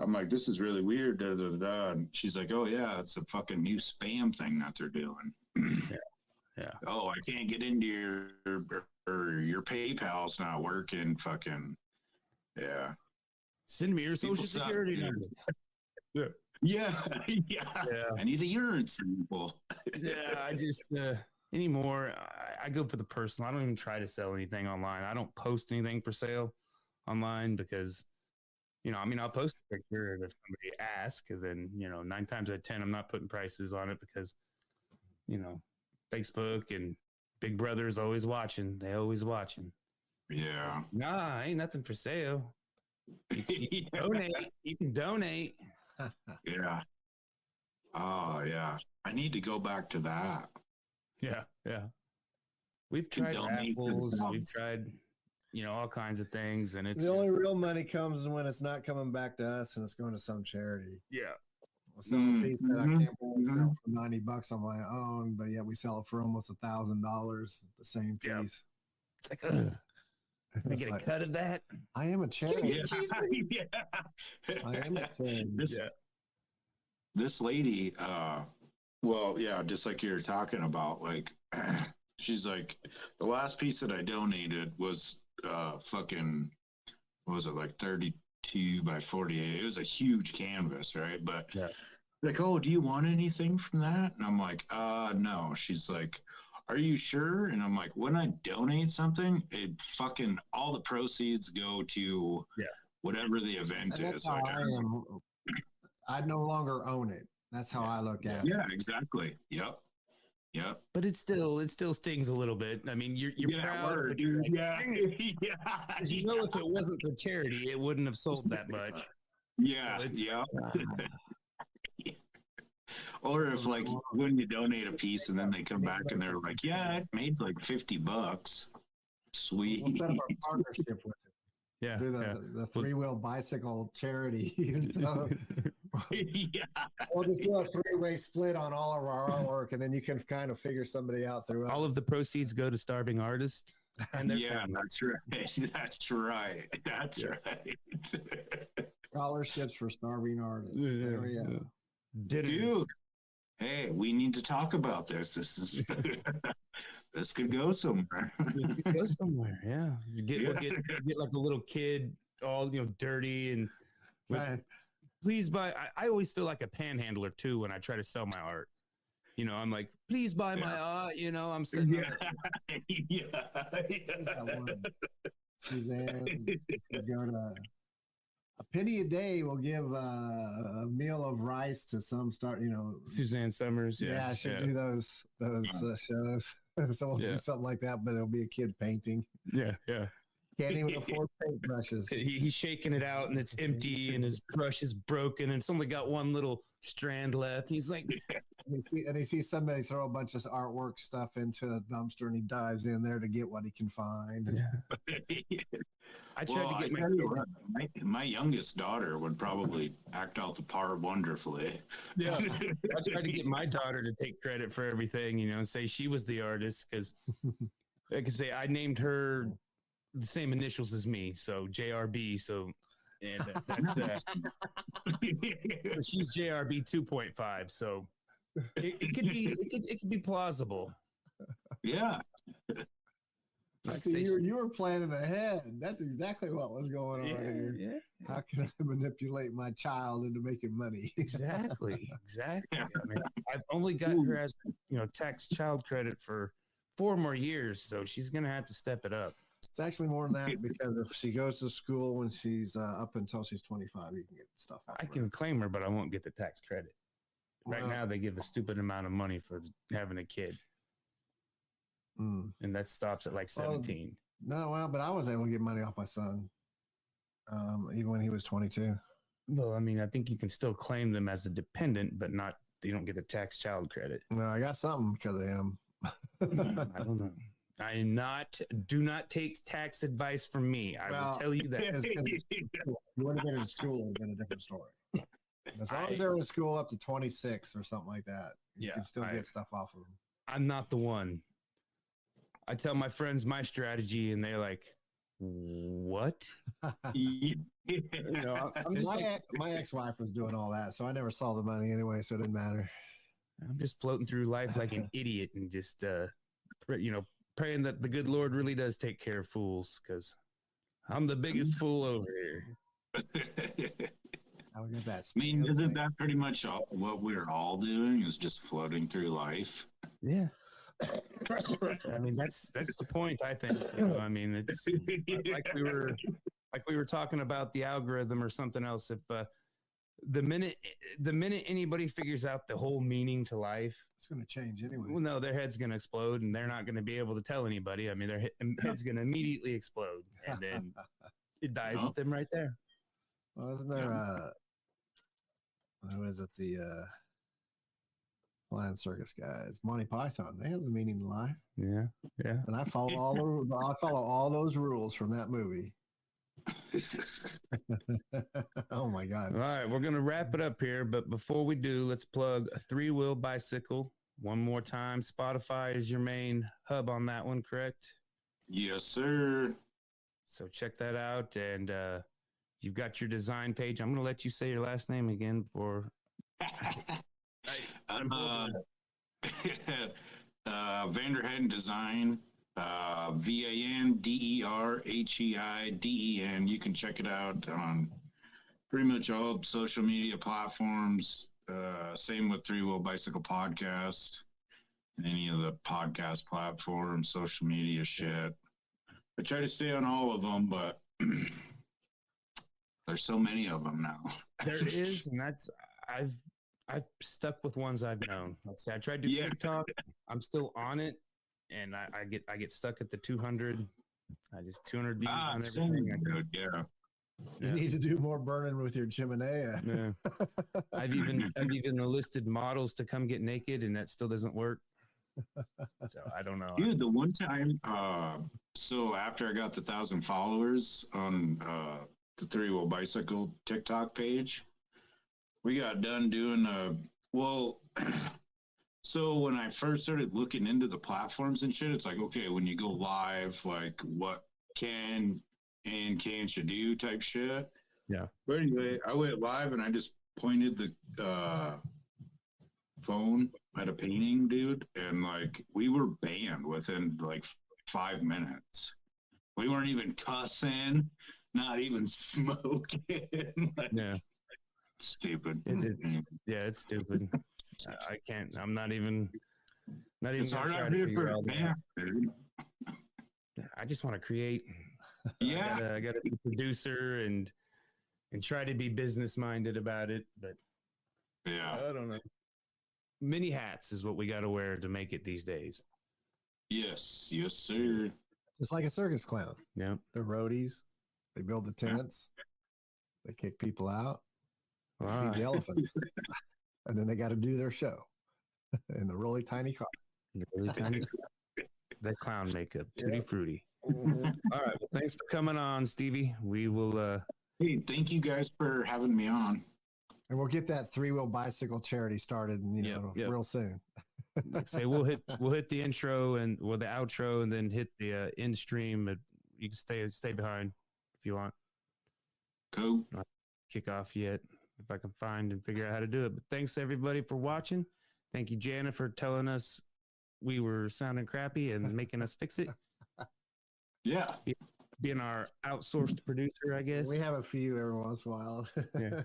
I'm like, this is really weird, da da da. And she's like, oh yeah, it's a fucking new spam thing that they're doing. Yeah. Oh, I can't get into your PayPal's not working. Fucking yeah. Send me your social security number. Yeah. I need a urine sample. Yeah, I just anymore. I go for the personal. I don't even try to sell anything online. I don't post anything for sale online because, you know, I mean, I'll post a picture and if somebody asks, and then, you know, 9 times out of 10, I'm not putting prices on it because, you know, Facebook and Big Brother is always watching. They always watching. Yeah. Nah, ain't nothing for sale. You can donate. You can donate. Yeah. Oh yeah. I need to go back to that. Yeah. We've tried raffles. We've tried, you know, all kinds of things, and it's the only real money comes when it's not coming back to us and it's going to some charity. Yeah. I'll sell a piece that I can't really sell for $90 on my own, but yet we sell it for almost $1,000, the same piece. Yeah. It's like, can I get a cut of that? I am a charity. I am a charity. This lady, well, yeah, just like you're talking about, like, she's like, the last piece that I donated was fucking, what was it, like 32 by 48? It was a huge canvas, right? But like, oh, do you want anything from that? And I'm like, no. She's like, are you sure? And I'm like, when I donate something, it fucking, all the proceeds go to whatever the event is. How I am. I no longer own it. That's how I look at it. Yeah, exactly. Yep. Yep. But it still stings a little bit. I mean, you're proud, dude. Yeah. Because you know, if it wasn't for charity, it wouldn't have sold that much. Yeah. So yeah. Or if like when you donate a piece and then they come back and they're like, yeah, it made like $50. Sweet. We'll set up a partnership with it. Yeah. Do the three-wheel bicycle charity. So we'll just do a three-way split on all of our artwork, and then you can kind of figure somebody out through all of the proceeds go to starving artists. And that's right. That's right. That's right. Scholarships for starving artists. There we go. Dude, hey, we need to talk about this. This is this could go somewhere. Go somewhere, yeah. You get like a little kid, all dirty and. Please buy. I always feel like a panhandler too when I try to sell my art. I'm like, please buy my art. I'm sitting there. Suzanne, go to a penny a day. Will give a meal of rice to some Suzanne Summers. Yeah, I should do those shows. So we'll do something like that, but it'll be a kid painting. Yeah. Can't even afford paintbrushes. He's shaking it out and it's empty and his brush is broken and it's only got one little strand left. He's like, he sees somebody throw a bunch of artwork stuff into a dumpster and he dives in there to get what he can find. Yeah. I tried to get my youngest daughter would probably act out the part wonderfully. Yeah. I tried to get my daughter to take credit for everything, say she was the artist because I could say I named her the same initials as me, so JRB. So, and that's so she's JRB 2.5. So it could be plausible. Yeah. You were planning ahead. That's exactly what was going on here. Yeah. How can I manipulate my child into making money? Exactly. I mean, I've only got her as tax child credit for 4 more years, so she's gonna have to step it up. It's actually more than that because if she goes to school when she's up until she's 25, you can get stuff out. I can claim her, but I won't get the tax credit. Right now, they give a stupid amount of money for having a kid. And that stops at like 17. But I was able to get money off my son, even when he was 22. Well, I mean, I think you can still claim them as a dependent, but you don't get a tax child credit. No, I got something because I am. I don't know. Do not take tax advice from me. I will tell you that. You would have been in school, it would have been a different story. As long as they're in school up to 26 or something like that, you can still get stuff off of them. I'm not the one. I tell my friends my strategy, and they're like, "What?" My ex-wife was doing all that, so I never saw the money anyway, so it didn't matter. I'm just floating through life like an idiot, and just praying that the good Lord really does take care of fools, because I'm the biggest fool over here. I'll get that. I mean, isn't that pretty much what we're all doing? Is just floating through life? Yeah. I mean, that's the point. I think. I mean, it's like we were talking about the algorithm or something else. If the minute anybody figures out the whole meaning to life, it's going to change anyway. Well, no, their head's going to explode, and they're not going to be able to tell anybody. I mean, their head's going to immediately explode, and then it dies with them right there. Well, isn't there who is it? The Flying Circus guys, Monty Python. They have the meaning to life. Yeah. And I follow all those rules from that movie. Oh my God. All right, we're gonna wrap it up here, but before we do, let's plug a 3-wheel bicycle one more time. Spotify is your main hub on that one, correct? Yes, sir. So check that out, and you've got your design page. I'm gonna let you say your last name again before Vanderheiden Design, VANDERHEIDEN. You can check it out on pretty much all social media platforms. Same with 3-Wheel Bicycle Podcast, any of the podcast platforms, social media shit. I try to stay on all of them, but there's so many of them now. There is, and I've stuck with ones I've known. Like I said, I tried to do TikTok. I'm still on it, and I get stuck at the 200. I just 200 views on everything. You need to do more burning with your chimenea. Yeah. I've even enlisted models to come get naked, and that still doesn't work. So I don't know. Dude, the one time, so after I got the 1,000 followers on the Three Wheel Bicycle TikTok page, we got done doing so when I first started looking into the platforms and shit, it's like, okay, when you go live, like what can't you do type shit. Yeah. But anyway, I went live and I just pointed the phone at a painting, dude, and like we were banned within like 5 minutes. We weren't even cussing, not even smoking. Like, yeah. Stupid. It's stupid. I can't. I'm not even. It's hard out here for a man, dude. I just want to create. Yeah, I got to be a producer and try to be business minded about it. But yeah, I don't know. Many hats is what we got to wear to make it these days. Yes, sir. Just like a circus clown. Yeah, the roadies, they build the tents, they kick people out, feed the elephants, and then they got to do their show in the really tiny car. That clown makeup, tutti fruity. All right, well, thanks for coming on, Stevie. We will. Hey, thank you guys for having me on. And we'll get that three-wheel bicycle charity started, real soon. Like say we'll hit the intro and the outro, and then hit the end stream. You can stay behind if you want. Cool. Not kick off yet if I can find and figure out how to do it. But thanks everybody for watching. Thank you, Jana, for telling us we were sounding crappy and making us fix it. Yeah. Being our outsourced producer, I guess. We have a few every once in a while. Yeah.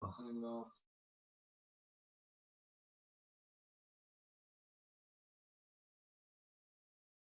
I don't know.